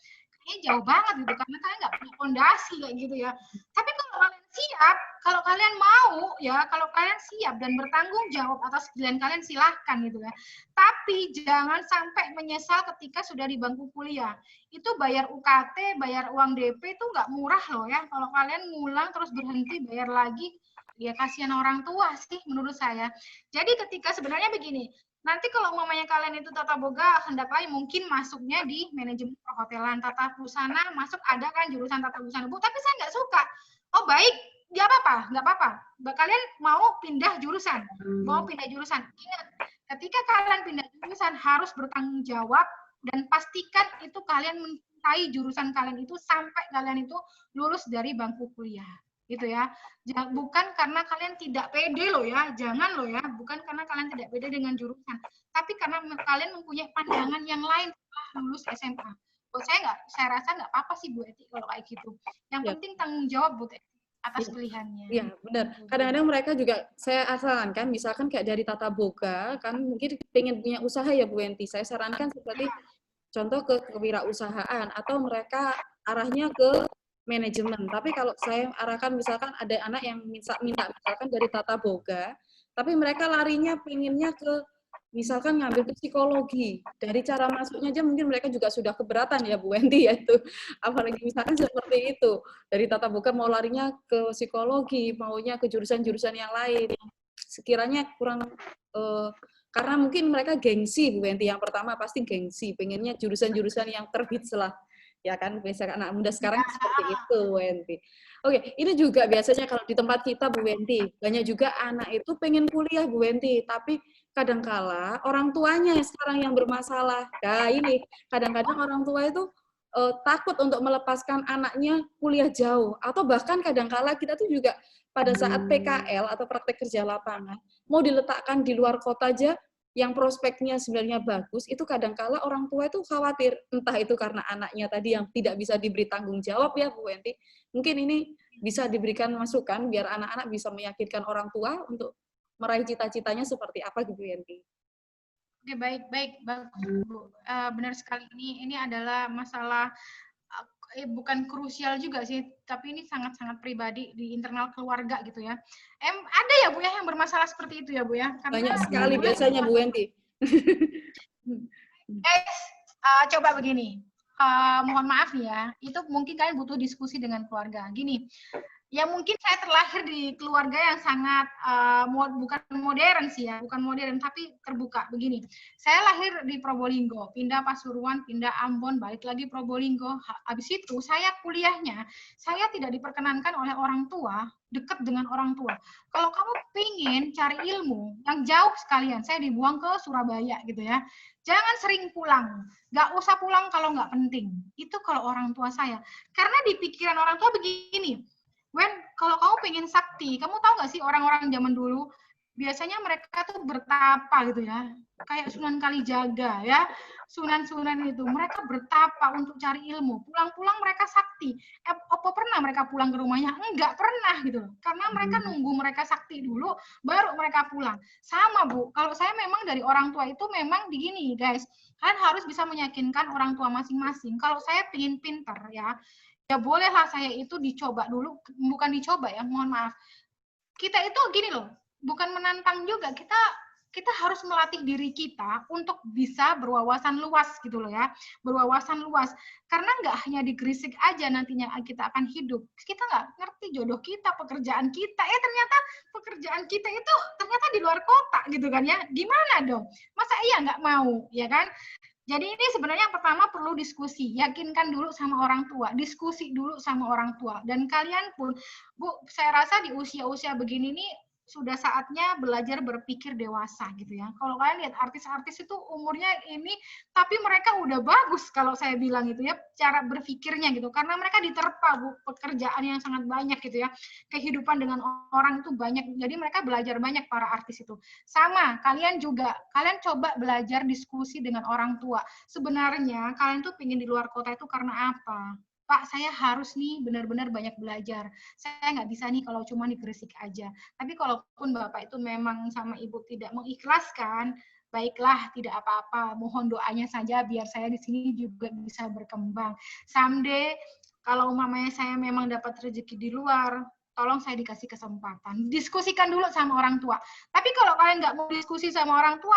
Kayaknya jauh banget gitu karena kalian nggak punya fondasi kayak gitu ya. Tapi kalau kalian siap, kalau kalian mau ya, kalau kalian siap dan bertanggung jawab atas pilihan kalian silahkan gitu ya. Tapi jangan sampai menyesal ketika sudah di bangku kuliah. Itu bayar UKT, bayar uang DP itu nggak murah loh ya. Kalau kalian ngulang terus berhenti bayar lagi, ya kasihan orang tua sih menurut saya. Jadi ketika sebenarnya begini, nanti kalau umpamanya kalian itu tata boga hendak lain mungkin masuknya di manajemen perhotelan, tata busana masuk ada kan jurusan tata busana Bu, tapi saya nggak suka. Oh baik, nggak apa-apa. Kalian mau pindah jurusan, Ingat, ketika kalian pindah jurusan harus bertanggung jawab dan pastikan itu kalian mencintai jurusan kalian itu sampai kalian itu lulus dari bangku kuliah gitu ya. Bukan karena kalian tidak pede loh ya, jangan loh ya, bukan karena kalian tidak pede dengan jurusan, tapi karena kalian mempunyai pandangan yang lain setelah lulus SMA. Buat saya rasa nggak apa-apa sih Bu Eti kalau kayak gitu. Yang penting tanggung jawab Bu Eti atas pilihannya. Iya, benar. Kadang-kadang mereka juga, saya sarankan, misalkan kayak dari tata boga, kan mungkin pengen punya usaha ya Bu Enti, saya sarankan seperti contoh ke kewirausahaan, atau mereka arahnya ke manajemen. Tapi kalau saya arahkan misalkan ada anak yang minta misalkan dari tata boga, tapi mereka larinya pengennya ke misalkan ngambil ke psikologi. Dari cara masuknya aja mungkin mereka juga sudah keberatan ya Bu Wendy ya itu. Apalagi misalkan seperti itu. Dari tata boga mau larinya ke psikologi, maunya ke jurusan-jurusan yang lain. Sekiranya kurang karena mungkin mereka gengsi Bu Wendy. Yang pertama pasti gengsi, pengennya jurusan-jurusan yang terbits lah. Ya kan, biasanya anak muda sekarang seperti itu, Bu Wendy. Oke, ini juga biasanya kalau di tempat kita, Bu Wendy, banyak juga anak itu pengen kuliah, Bu Wendy, tapi kadangkala orang tuanya sekarang yang bermasalah. Nah, ini kadang-kadang orang tua itu takut untuk melepaskan anaknya kuliah jauh, atau bahkan kadangkala kita tuh juga pada saat PKL atau praktek kerja lapangan mau diletakkan di luar kota aja yang prospeknya sebenarnya bagus, itu kadangkala orang tua itu khawatir, entah itu karena anaknya tadi yang tidak bisa diberi tanggung jawab ya Bu Enti. Mungkin ini bisa diberikan masukan biar anak-anak bisa meyakinkan orang tua untuk meraih cita-citanya seperti apa gitu Bu Enti. Oke, baik, baik, bagus, Bu. Benar sekali, ini adalah masalah bukan krusial juga sih, tapi ini sangat-sangat pribadi di internal keluarga gitu ya. Ada ya Bu ya yang bermasalah seperti itu ya Bu ya? Karena Banyak nggak sekali boleh biasanya Bu Wenti. guys, coba begini. Mohon maaf ya, itu mungkin kalian butuh diskusi dengan keluarga. Gini, ya mungkin saya terlahir di keluarga yang sangat bukan modern sih ya, bukan modern tapi terbuka. Begini, saya lahir di Probolinggo, pindah Pasuruan, pindah Ambon, balik lagi Probolinggo. Habis itu saya kuliahnya, saya tidak diperkenankan oleh orang tua, dekat dengan orang tua. Kalau kamu pingin cari ilmu yang jauh sekalian, saya dibuang ke Surabaya gitu ya. Jangan sering pulang, nggak usah pulang kalau nggak penting. Itu kalau orang tua saya. Karena di pikiran orang tua begini, kalau kamu pengen sakti, kamu tahu nggak sih orang-orang zaman dulu biasanya mereka tuh bertapa gitu ya, kayak Sunan Kalijaga ya, Sunan-Sunan itu mereka bertapa untuk cari ilmu. Pulang-pulang mereka sakti. Apa pernah mereka pulang ke rumahnya? Enggak pernah gitu, karena mereka nunggu mereka sakti dulu, baru mereka pulang. Sama Bu, kalau saya memang dari orang tua itu memang begini guys, kalian harus bisa meyakinkan orang tua masing-masing. Kalau saya pengen pinter ya bolehlah saya itu dicoba dulu, bukan dicoba ya, mohon maaf. Kita itu gini loh, bukan menantang juga, kita harus melatih diri kita untuk bisa berwawasan luas gitu loh ya, berwawasan luas. Karena nggak hanya di Gresik aja nantinya kita akan hidup. Kita nggak ngerti jodoh kita, pekerjaan kita. Ternyata pekerjaan kita itu ternyata di luar kota gitu kan ya. Gimana dong? Masa iya nggak mau, ya kan? Jadi ini sebenarnya yang pertama perlu diskusi, yakinkan dulu sama orang tua, diskusi dulu sama orang tua. Dan kalian pun, Bu, saya rasa di usia-usia begini nih sudah saatnya belajar berpikir dewasa gitu ya. Kalau kalian lihat artis-artis itu umurnya ini, tapi mereka udah bagus kalau saya bilang itu ya, cara berpikirnya gitu. Karena mereka diterpa, Bu, pekerjaan yang sangat banyak gitu ya. Kehidupan dengan orang itu banyak, jadi mereka belajar banyak para artis itu. Sama, kalian juga, kalian coba belajar diskusi dengan orang tua. Sebenarnya kalian tuh pingin di luar kota itu karena apa? Pak, saya harus nih benar-benar banyak belajar. Saya nggak bisa nih kalau cuma di Gresik aja. Tapi kalaupun Bapak itu memang sama Ibu tidak mengikhlaskan, baiklah, tidak apa-apa. Mohon doanya saja biar saya di sini juga bisa berkembang. Someday, kalau umpamanya saya memang dapat rezeki di luar, tolong saya dikasih kesempatan. Diskusikan dulu sama orang tua. Tapi kalau kalian nggak mau diskusi sama orang tua,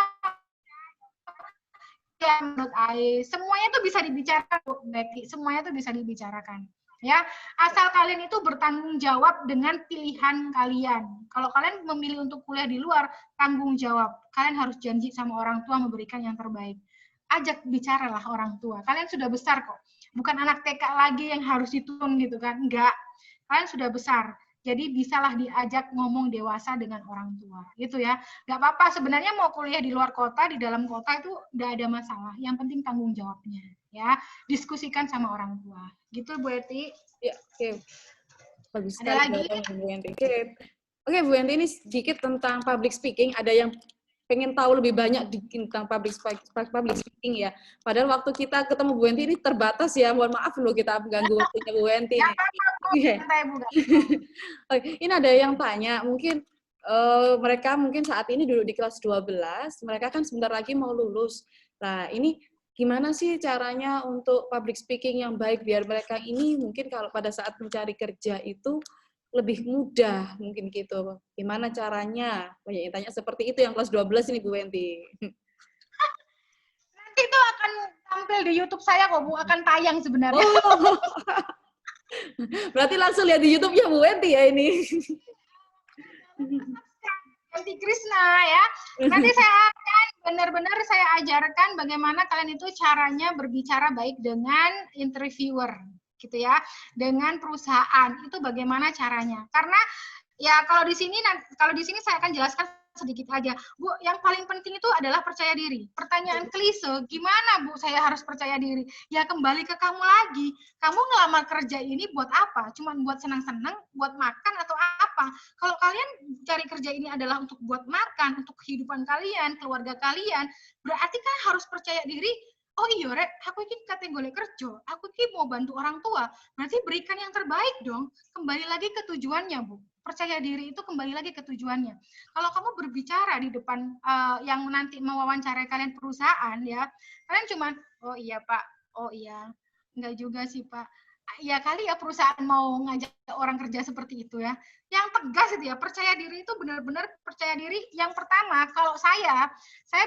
ya menurut Ai, semuanya itu bisa dibicarakan, Bu Betty. Semuanya itu bisa dibicarakan. Ya, asal kalian itu bertanggung jawab dengan pilihan kalian. Kalau kalian memilih untuk kuliah di luar, tanggung jawab. Kalian harus janji sama orang tua memberikan yang terbaik. Ajak bicaralah orang tua. Kalian sudah besar kok. Bukan anak TK lagi yang harus dituntun gitu kan. Enggak. Kalian sudah besar. Jadi bisalah diajak ngomong dewasa dengan orang tua, gitu ya. Nggak apa-apa, sebenarnya mau kuliah di luar kota, di dalam kota itu nggak ada masalah. Yang penting tanggung jawabnya, ya. Diskusikan sama orang tua. Gitu, Bu Eti. Ya, oke. Bagus Ada sekali lagi? Bu Wenti. Oke, Bu Wenti, ini sedikit tentang public speaking. Ada yang pengen tahu lebih banyak tentang public speaking ya. Padahal waktu kita ketemu Bu Wenti ini terbatas ya. Mohon maaf loh kita ganggu waktunya Bu Wenti Ya, nih. santai, Bu. Ini ada yang tanya, mungkin mereka mungkin saat ini duduk di kelas 12, mereka kan sebentar lagi mau lulus. Nah, ini gimana sih caranya untuk public speaking yang baik biar mereka ini mungkin kalau pada saat mencari kerja itu lebih mudah mungkin gitu. Gimana caranya? Banyak yang tanya seperti itu yang kelas 12 ini Bu Wenti. Nanti itu akan tampil di YouTube saya kok, Bu. Akan tayang sebenarnya. Oh. Berarti langsung lihat di YouTube-nya Bu Wenti ya ini. Ganti Krishna ya. Nanti saya akan benar-benar saya ajarkan bagaimana kalian itu caranya berbicara baik dengan interviewer gitu ya, dengan perusahaan. Itu bagaimana caranya. Karena ya kalau di sini saya akan jelaskan sedikit aja. Bu, yang paling penting itu adalah percaya diri. Pertanyaan klise, gimana Bu saya harus percaya diri? Ya kembali ke kamu lagi. Kamu ngelamar kerja ini buat apa? Cuma buat senang-senang, buat makan atau apa? Kalau kalian cari kerja ini adalah untuk buat makan, untuk kehidupan kalian, keluarga kalian, berarti kan harus percaya diri. Oh iya, Rek, aku ini kategori kerja, aku ini mau bantu orang tua. Berarti berikan yang terbaik dong. Kembali lagi ke tujuannya, Bu. percaya diri itu kembali lagi ke tujuannya. Kalau kamu berbicara di depan yang nanti mewawancarai kalian perusahaan ya, kalian cuman, oh iya Pak, oh iya, enggak juga sih Pak. Ya kali ya perusahaan mau ngajak orang kerja seperti itu ya. Yang tegas itu ya, percaya diri itu benar-benar percaya diri. Yang pertama, kalau saya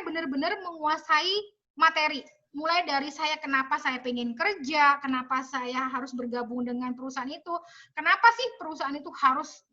benar-benar menguasai materi. Mulai dari saya kenapa saya pengen kerja, kenapa saya harus bergabung dengan perusahaan itu, kenapa sih perusahaan itu harus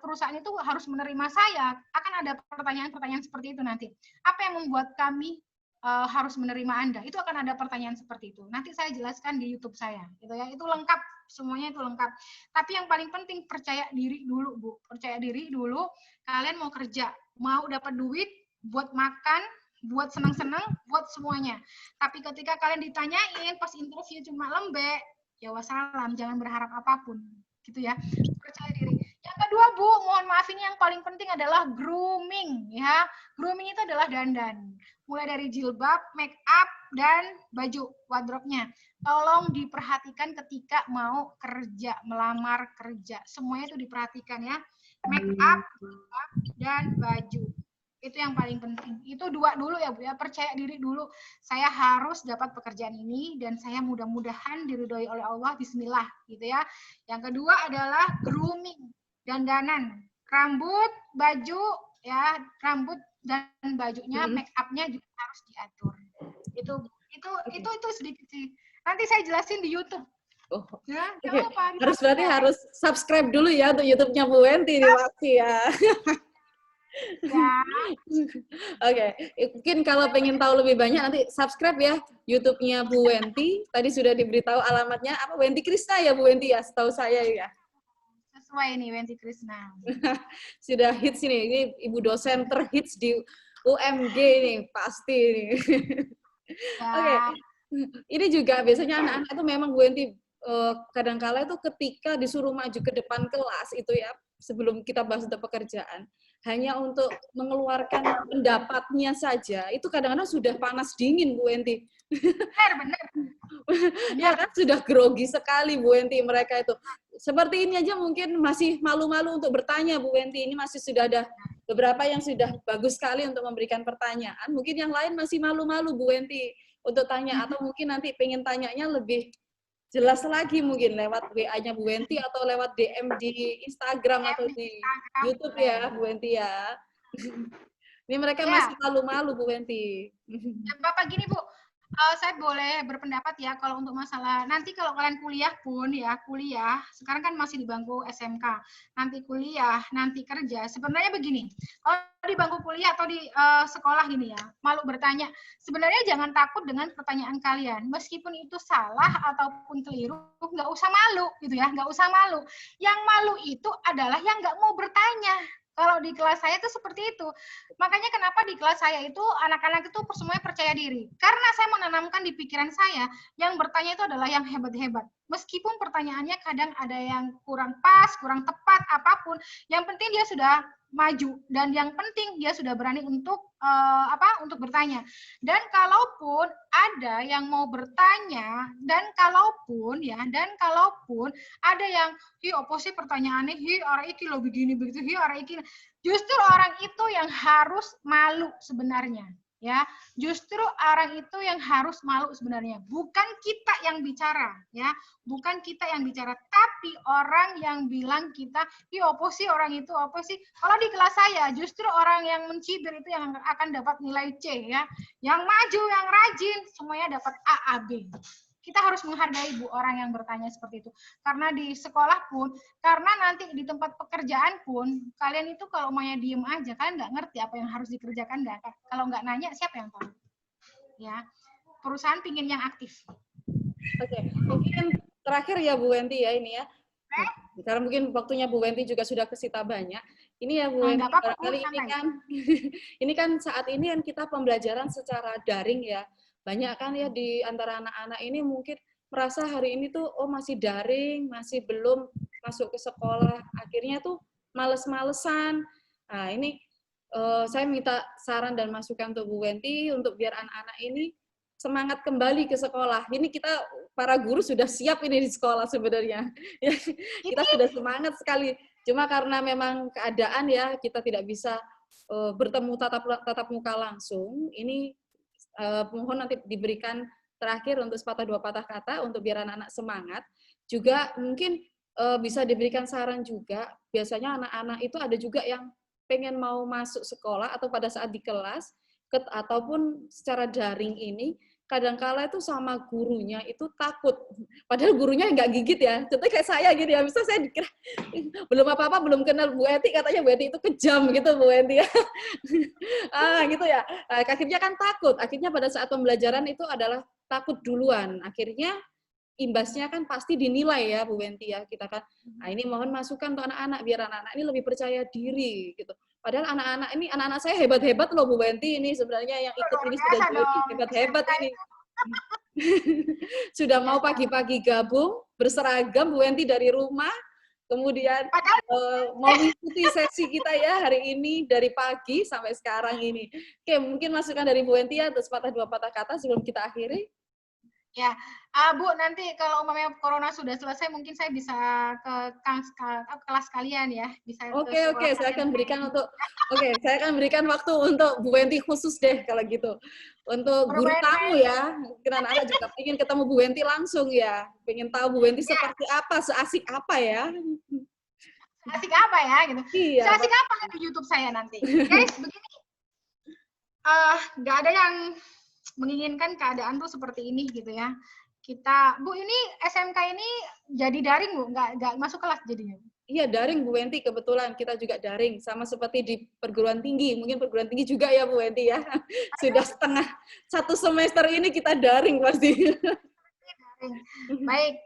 perusahaan itu harus menerima saya. Akan ada pertanyaan-pertanyaan seperti itu nanti. Apa yang membuat kami harus menerima Anda? Itu akan ada pertanyaan seperti itu. Nanti saya jelaskan di YouTube saya, gitu ya. Itu lengkap, semuanya itu lengkap. Tapi yang paling penting percaya diri dulu, Bu. Percaya diri dulu. Kalian mau kerja, mau dapat duit buat makan, buat senang-senang, buat semuanya. Tapi ketika kalian ditanyain pas interview cuma lembek, ya wassalam, jangan berharap apapun, gitu ya. Percaya diri. Yang kedua, Bu, mohon maaf ini yang paling penting adalah grooming, ya. Grooming itu adalah dandan. Mulai dari jilbab, make up, dan baju, wardrobe-nya. Tolong diperhatikan ketika mau kerja, melamar kerja. Semuanya itu diperhatikan ya. Make up, jilbab, dan baju. Itu yang paling penting. Itu dua dulu ya Bu ya, percaya diri dulu. Saya harus dapat pekerjaan ini dan saya mudah-mudahan diridhoi oleh Allah, bismillah gitu ya. Yang kedua adalah grooming, dandanan, rambut, baju ya, rambut dan bajunya, make up-nya juga harus diatur. Itu sedikit sih. Nanti saya jelasin di YouTube. Oh, ya, okay. Apa, harus subscribe dulu ya untuk YouTube-nya Bu Wenti nih pasti ya. Ya. Oke, mungkin kalau pengen tahu lebih banyak nanti subscribe ya YouTube-nya Bu Wenti. Tadi sudah diberitahu alamatnya apa, Wenti Krisna ya Bu Wenti ya, setahu saya ya. Sesuai nih Wenti Krisna. Sudah hits ini ibu dosen terhits di UMG nih pasti nih. Ya. Oke. Ini juga biasanya anak-anak itu memang Bu Wenti kadang-kala itu ketika disuruh maju ke depan kelas itu ya, sebelum kita bahas tentang pekerjaan, hanya untuk mengeluarkan pendapatnya saja, itu kadang-kadang sudah panas dingin Bu Wenti. Benar. Ya kan, sudah grogi sekali Bu Wenti mereka itu. Seperti ini aja mungkin masih malu-malu untuk bertanya Bu Wenti. Ini masih sudah ada beberapa yang sudah bagus sekali untuk memberikan pertanyaan. Mungkin yang lain masih malu-malu Bu Wenti untuk tanya, atau mungkin nanti pengen tanyanya lebih jelas lagi mungkin lewat WA-nya Bu Wenti atau lewat DM di Instagram atau di YouTube ya Bu Wenti ya. Ini mereka masih malu-malu Bu Wenti. Ya, Bapak gini Bu, saya boleh berpendapat ya kalau untuk masalah nanti kalau kalian kuliah pun ya kuliah sekarang kan masih di bangku SMK, nanti kuliah nanti kerja sebenarnya begini, kalau di bangku kuliah atau di sekolah gini ya malu bertanya, sebenarnya jangan takut dengan pertanyaan kalian meskipun itu salah ataupun keliru, nggak usah malu gitu ya, nggak usah malu. Yang malu itu adalah yang nggak mau bertanya. Kalau di kelas saya itu seperti itu. Makanya kenapa di kelas saya itu anak-anak itu semuanya percaya diri. Karena saya menanamkan di pikiran saya, yang bertanya itu adalah yang hebat-hebat. Meskipun pertanyaannya kadang ada yang kurang pas, kurang tepat, apapun, yang penting dia sudah maju dan yang penting dia sudah berani untuk untuk bertanya. Dan kalaupun ada yang mau bertanya dan kalaupun ada yang opo sih pertanyaannya, orang iki lo begini begitu, orang iki, justru orang itu yang harus malu sebenarnya. Ya, justru orang itu yang harus malu sebenarnya, bukan kita yang bicara, ya, bukan kita yang bicara, tapi orang yang bilang kita, opo sih orang itu, opo sih. Kalau di kelas saya, justru orang yang mencibir itu yang akan dapat nilai C, ya, yang maju, yang rajin, semuanya dapat A, A, B. Kita harus menghargai Bu orang yang bertanya seperti itu. Karena di sekolah pun, karena nanti di tempat pekerjaan pun, kalian itu kalau maunya diem aja, kalian nggak ngerti apa yang harus dikerjakan. Kalau nggak nanya, siapa yang tahu? Ya, perusahaan pingin yang aktif. Oke, mungkin terakhir ya Bu Wenti ya ini ya. Karena mungkin waktunya Bu Wenti juga sudah kesita banyak. Ini ya Bu Wenti, barangkali ini kan saat ini kan kita pembelajaran secara daring ya. Banyak kan ya di antara anak-anak ini mungkin merasa hari ini tuh masih daring, masih belum masuk ke sekolah. Akhirnya tuh males-malesan. Nah ini saya minta saran dan masukan untuk Bu Wenti untuk biar anak-anak ini semangat kembali ke sekolah. Ini kita para guru sudah siap ini di sekolah sebenarnya. Kita sudah semangat sekali. Cuma karena memang keadaan ya kita tidak bisa bertemu tatap muka langsung. Ini mohon nanti diberikan terakhir untuk sepatah dua patah kata untuk biar anak-anak semangat. Juga mungkin bisa diberikan saran juga. Biasanya anak-anak itu ada juga yang pengen mau masuk sekolah atau pada saat di kelas ataupun secara daring ini kadangkala itu sama gurunya itu takut. Padahal gurunya nggak gigit ya. Contohnya kayak saya gitu ya. Bisa saya dikira belum apa-apa, belum kenal Bu Eti, katanya Bu Eti itu kejam gitu Bu Eti ya. Gitu ya. Akhirnya kan takut. Akhirnya pada saat pembelajaran itu adalah takut duluan. Akhirnya imbasnya kan pasti dinilai ya Bu Wenti ya. Kita kan, nah ini mohon masukan untuk anak-anak biar anak-anak ini lebih percaya diri gitu. Padahal anak-anak saya hebat-hebat loh Bu Wenti ini sebenarnya yang ikut ini sudah jadi hebat-hebat ini. Sudah mau pagi-pagi gabung berseragam Bu Wenti dari rumah, kemudian mau mengikuti sesi kita ya hari ini dari pagi sampai sekarang ini. Oke, mungkin masukan dari Bu Wenti ya, terus dua patah kata sebelum kita akhiri. Ya, Bu, nanti kalau umpamanya corona sudah selesai, mungkin saya bisa ke kelas kalian ya. Bisa Oke, saya akan berikan saya akan berikan waktu untuk Bu Wenti khusus deh kalau gitu. Untuk guru tamu ya, mungkin anak-anak juga ingin ketemu Bu Wenti langsung ya. Pengen tahu Bu Wenti seperti apa, seasik apa ya. Seasik apa ya gitu. Iya, seasik apa di YouTube saya nanti. Guys, begini. Nggak ada yang menginginkan keadaan tuh seperti ini gitu ya. Kita, Bu, ini SMK ini jadi daring, Bu? Nggak masuk kelas jadinya? Iya, daring Bu Wenti, kebetulan kita juga daring. Sama seperti di perguruan tinggi. Mungkin perguruan tinggi juga ya Bu Wenti ya. Sudah satu semester ini kita daring pasti. Baik,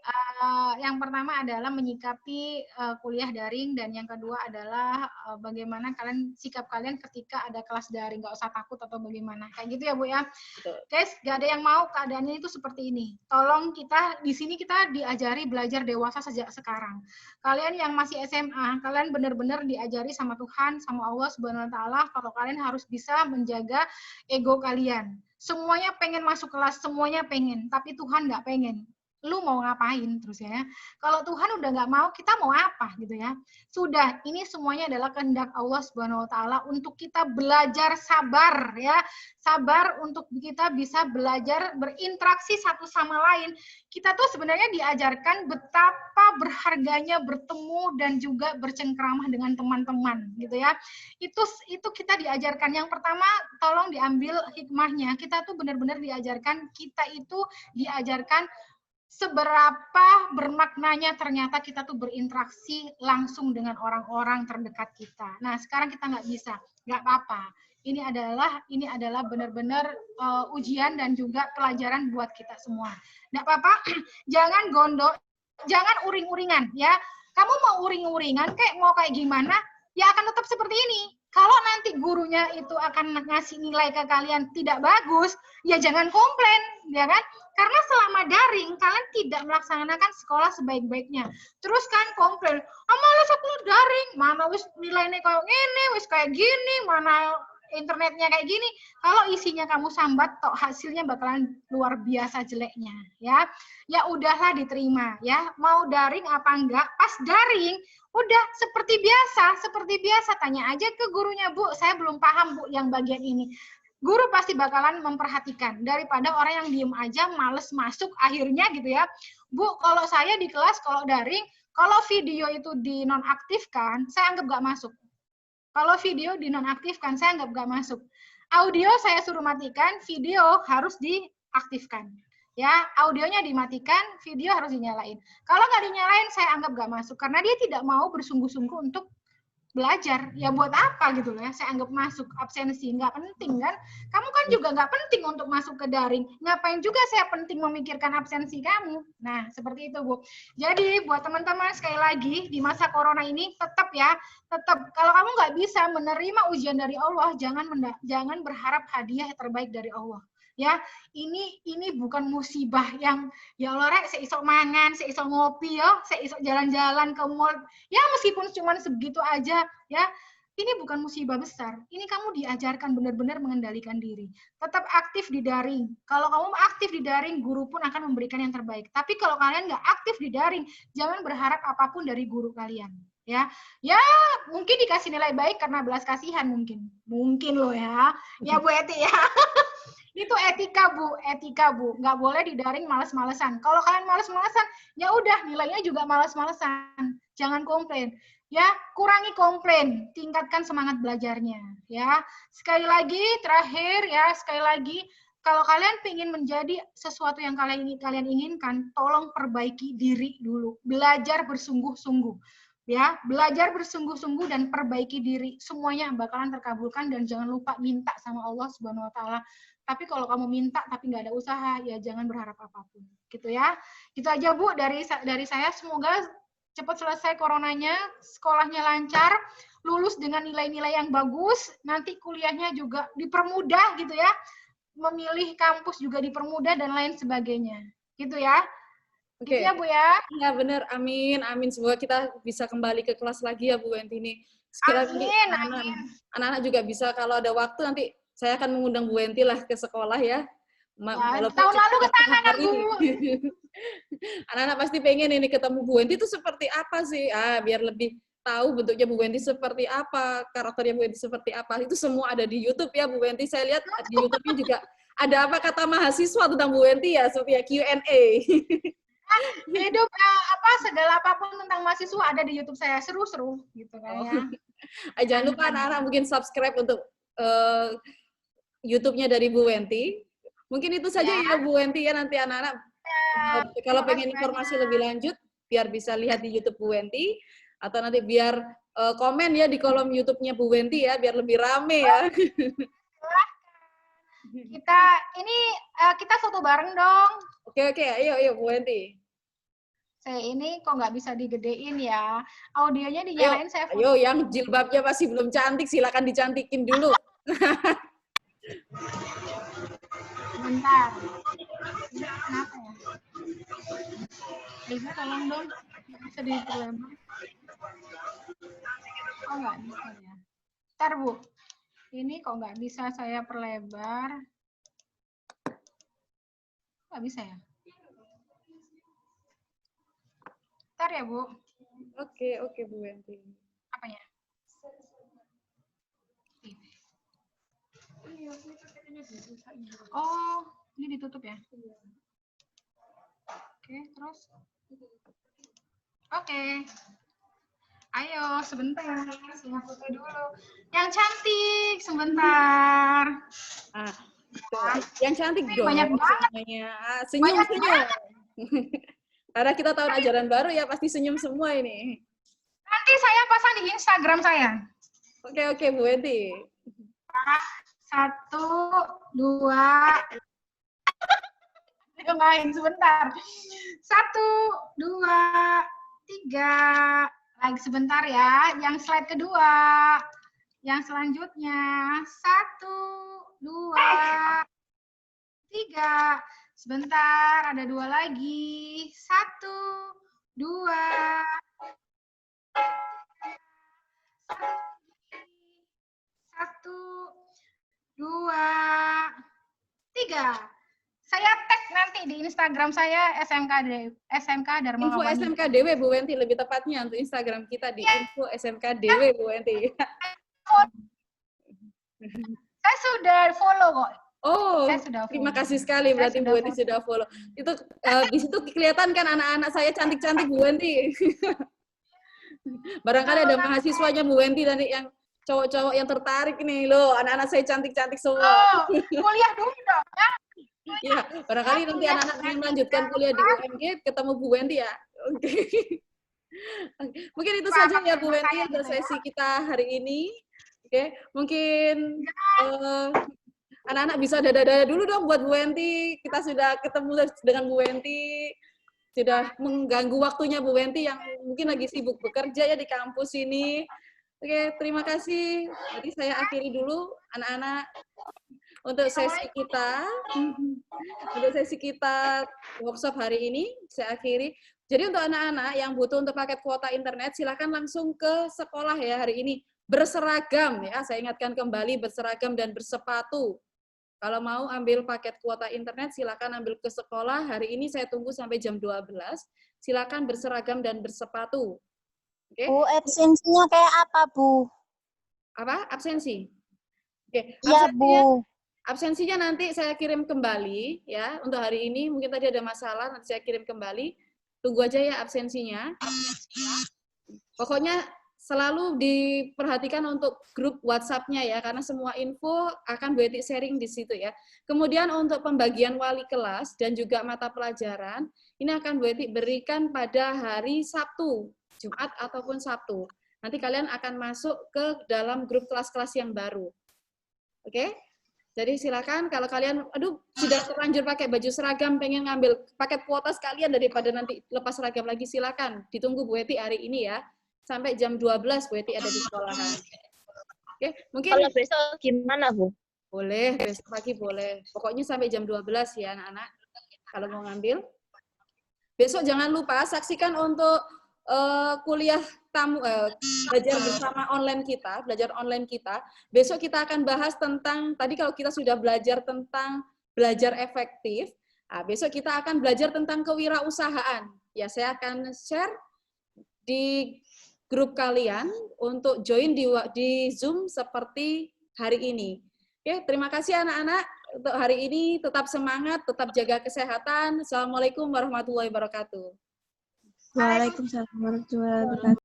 yang pertama adalah menyikapi kuliah daring, dan yang kedua adalah bagaimana sikap kalian ketika ada kelas daring, nggak usah takut atau bagaimana, kayak gitu ya Bu ya. Betul. Guys, nggak ada yang mau keadaannya itu seperti ini. Tolong kita di sini kita diajari belajar dewasa sejak sekarang. Kalian yang masih SMA, kalian benar-benar diajari sama Tuhan, sama Allah Subhanahu Wa Taala, kalau kalian harus bisa menjaga ego kalian. Semuanya pengen masuk kelas, semuanya pengen, tapi Tuhan nggak pengen. Lu mau ngapain terus ya? Kalau Tuhan udah nggak mau, kita mau apa gitu ya? Sudah, ini semuanya adalah kehendak Allah Subhanahu Wa Taala untuk kita belajar sabar ya, sabar untuk kita bisa belajar berinteraksi satu sama lain. Kita tuh sebenarnya diajarkan betapa berharganya bertemu dan juga bercengkrama dengan teman-teman gitu ya. Itu kita diajarkan. Yang pertama, tolong diambil hikmahnya. Kita tuh benar-benar diajarkan, kita itu diajarkan seberapa bermaknanya ternyata kita tuh berinteraksi langsung dengan orang-orang terdekat kita. Nah, sekarang kita nggak bisa, nggak apa-apa. Ini adalah benar-benar ujian dan juga pelajaran buat kita semua. Nggak apa-apa, jangan gondok, jangan uring-uringan ya. Kamu mau uring-uringan, mau kayak gimana, ya akan tetap seperti ini. Kalau nanti gurunya itu akan ngasih nilai ke kalian tidak bagus, ya jangan komplain, ya kan? Karena selama daring, kalian tidak melaksanakan sekolah sebaik-baiknya. Terus kan komplain, malas aku daring, mana wis nilainya kayak gini, wis kayak gini, mana internetnya kayak gini. Kalau isinya kamu sambat, toh hasilnya bakalan luar biasa jeleknya, ya. Ya udahlah diterima, ya. Mau daring apa enggak? Pas daring, udah seperti biasa. Tanya aja ke gurunya, Bu, saya belum paham, Bu, yang bagian ini. Guru pasti bakalan memperhatikan daripada orang yang diem aja males masuk akhirnya gitu ya. Bu, kalau saya di kelas kalau daring, kalau video itu dinonaktifkan, saya anggap gak masuk. Kalau video dinonaktifkan, saya anggap gak masuk. Audio saya suruh matikan, video harus diaktifkan. Ya, audionya dimatikan, video harus dinyalain. Kalau nggak dinyalain, saya anggap gak masuk karena dia tidak mau bersungguh-sungguh untuk belajar. Ya buat apa gitu loh ya, saya anggap masuk absensi, nggak penting kan. Kamu kan juga nggak penting untuk masuk ke daring, ngapain juga saya penting memikirkan absensi kamu. Nah seperti itu Bu. Jadi buat teman-teman sekali lagi di masa corona ini tetap kalau kamu nggak bisa menerima ujian dari Allah, jangan berharap hadiah terbaik dari Allah. Ya, ini bukan musibah yang ya Allah rek seisok mangan, seisok ngopi ya, seisok jalan-jalan ke mall. Ya meskipun cuma segitu aja ya. ini bukan musibah besar. Ini kamu diajarkan benar-benar mengendalikan diri. Tetap aktif di daring. Kalau kamu aktif di daring, guru pun akan memberikan yang terbaik. Tapi kalau kalian nggak aktif di daring, jangan berharap apapun dari guru kalian. Ya, mungkin dikasih nilai baik karena belas kasihan mungkin loh ya Bu Eti ya. Itu etika Bu, nggak boleh di daring males-malesan. Kalau kalian males-malesan, ya udah nilainya juga males-malesan. Jangan komplain. Ya, kurangi komplain, tingkatkan semangat belajarnya. Ya, sekali lagi terakhir ya, sekali lagi kalau kalian ingin menjadi sesuatu yang kalian inginkan, tolong perbaiki diri dulu. Belajar bersungguh-sungguh. Ya, belajar bersungguh-sungguh dan perbaiki diri. Semuanya bakalan terkabulkan dan jangan lupa minta sama Allah Subhanahu wa taala. Tapi kalau kamu minta tapi nggak ada usaha, ya jangan berharap apapun. Gitu ya. Gitu aja Bu dari saya. Semoga cepat selesai coronanya, sekolahnya lancar, lulus dengan nilai-nilai yang bagus, nanti kuliahnya juga dipermudah gitu ya. Memilih kampus juga dipermudah dan lain sebagainya. Gitu ya. Oke. Gitu ya Bu ya. Ya benar, amin, amin. Semoga kita bisa kembali ke kelas lagi ya Bu Wenti ini. Amin, anak-anak juga bisa kalau ada waktu nanti saya akan mengundang Bu Wenti lah ke sekolah ya. Tahun lalu ke sana kan Bu. Anak-anak pasti pengen ini ketemu Bu Wenti itu seperti apa sih? Biar lebih tahu bentuknya Bu Wenti seperti apa, karakternya Bu Wenti seperti apa. Itu semua ada di YouTube ya Bu Wenti. Saya lihat di YouTube-nya juga ada apa kata mahasiswa tentang Bu Wenti ya, seperti ya Q&A. Hidup segala apapun tentang mahasiswa ada di YouTube saya, seru-seru gitu kan ya. Jangan lupa anak-anak mungkin subscribe untuk YouTube-nya dari Bu Wenti. Mungkin itu saja ya Bu Wenti ya, nanti anak-anak kalau pengen informasi lebih lanjut biar bisa lihat di YouTube Bu Wenti atau nanti biar komen ya di kolom YouTube-nya Bu Wenti ya biar lebih rame ya. Kita foto bareng dong. Oke, ayo Bu Wenti. Saya ini kok nggak bisa digedein ya. Audionya dinyalain saya foto. Ayo, yang jilbabnya masih belum cantik, silakan dicantikin dulu. Bentar. Ini kenapa ya? Ibu tolong dong. Bisa diperlebar. Oh nggak bisa ya. Ntar Bu. Ini kok nggak bisa saya perlebar. Nggak bisa ya? Ntar ya, Bu. Oke, Bu Wenti. Apanya? Oh, ini ditutup ya? Oke, terus? Oke. Ayo, sebentar. Saya foto dulu. Yang cantik, sebentar. Yang cantik dong. Banyak banget. Senyum. Karena kita tahun ajaran baru ya, pasti senyum semua ini. Nanti saya pasang di Instagram saya. Oke, Bu Wenti. 1, 2. Main sebentar. 1, 2, 3. Lagi sebentar ya. Yang slide kedua. Yang selanjutnya. 1, 2, 3. Sebentar, ada 2 lagi. 1, 2. 1, 2, 3. Saya tag nanti di Instagram saya SMK Dharma Info SMKDW Bu Wenti, lebih tepatnya untuk Instagram kita di info SMKDW Bu Wenti. Saya sudah follow kok. Oh, terima kasih sekali berarti Bu Wenti sudah follow. Itu di situ kelihatan kan anak-anak saya cantik-cantik Bu Wenti. Barangkali ada mahasiswanya Bu Wenti nanti yang cowok-cowok yang tertarik nih loh, anak-anak saya cantik-cantik semua. Kuliah dulu dong ya. Ya, barangkali nanti anak-anak yang melanjutkan kuliah di UMG ketemu Bu Wenti ya. Oke. Mungkin itu saja ya Bu Wenti untuk sesi kita hari ini. Oke, mungkin anak-anak bisa dada-dada dulu dong buat Bu Wenti. Kita sudah ketemu dengan Bu Wenti. Sudah mengganggu waktunya Bu Wenti yang mungkin lagi sibuk bekerja ya di kampus ini. Oke, terima kasih. Jadi saya akhiri dulu anak-anak untuk sesi kita workshop hari ini saya akhiri. Jadi untuk anak-anak yang butuh untuk paket kuota internet silahkan langsung ke sekolah ya hari ini. berseragam ya, saya ingatkan kembali berseragam dan bersepatu. Kalau mau ambil paket kuota internet, silakan ambil ke sekolah. Hari ini saya tunggu sampai jam 12. Silakan berseragam dan bersepatu. Oke? Bu, absensinya kayak apa, Bu? Apa? Absensi. Oke, Iya, Bu. absensinya nanti saya kirim kembali ya. Untuk hari ini mungkin tadi ada masalah, nanti saya kirim kembali. Tunggu aja ya absensinya. Pokoknya selalu diperhatikan untuk grup WhatsApp-nya ya, karena semua info akan Bu Eti sharing di situ ya. Kemudian untuk pembagian wali kelas dan juga mata pelajaran, ini akan Bu Eti berikan pada hari Sabtu, Jumat ataupun Sabtu. Nanti kalian akan masuk ke dalam grup kelas-kelas yang baru. Oke? Jadi silakan kalau kalian, aduh sudah terlanjur pakai baju seragam, pengen ngambil paket kuota sekalian daripada nanti lepas seragam lagi, silakan. Ditunggu Bu Eti hari ini ya. Sampai jam 12 Bu Eti ada di sekolahan. Oke, mungkin Kalau besok gimana, Bu? boleh, besok pagi boleh. Pokoknya sampai jam 12 ya anak-anak. Kalau mau ngambil. Besok jangan lupa saksikan untuk kuliah belajar bersama online kita, belajar online kita. Besok kita akan bahas tentang, tadi kalau kita sudah belajar tentang belajar efektif, nah, besok kita akan belajar tentang kewirausahaan. Ya, saya akan share di grup kalian untuk join di Zoom seperti hari ini. Oke, terima kasih anak-anak untuk hari ini. Tetap semangat, tetap jaga kesehatan. Assalamualaikum warahmatullahi wabarakatuh. Waalaikumsalam warahmatullahi wabarakatuh.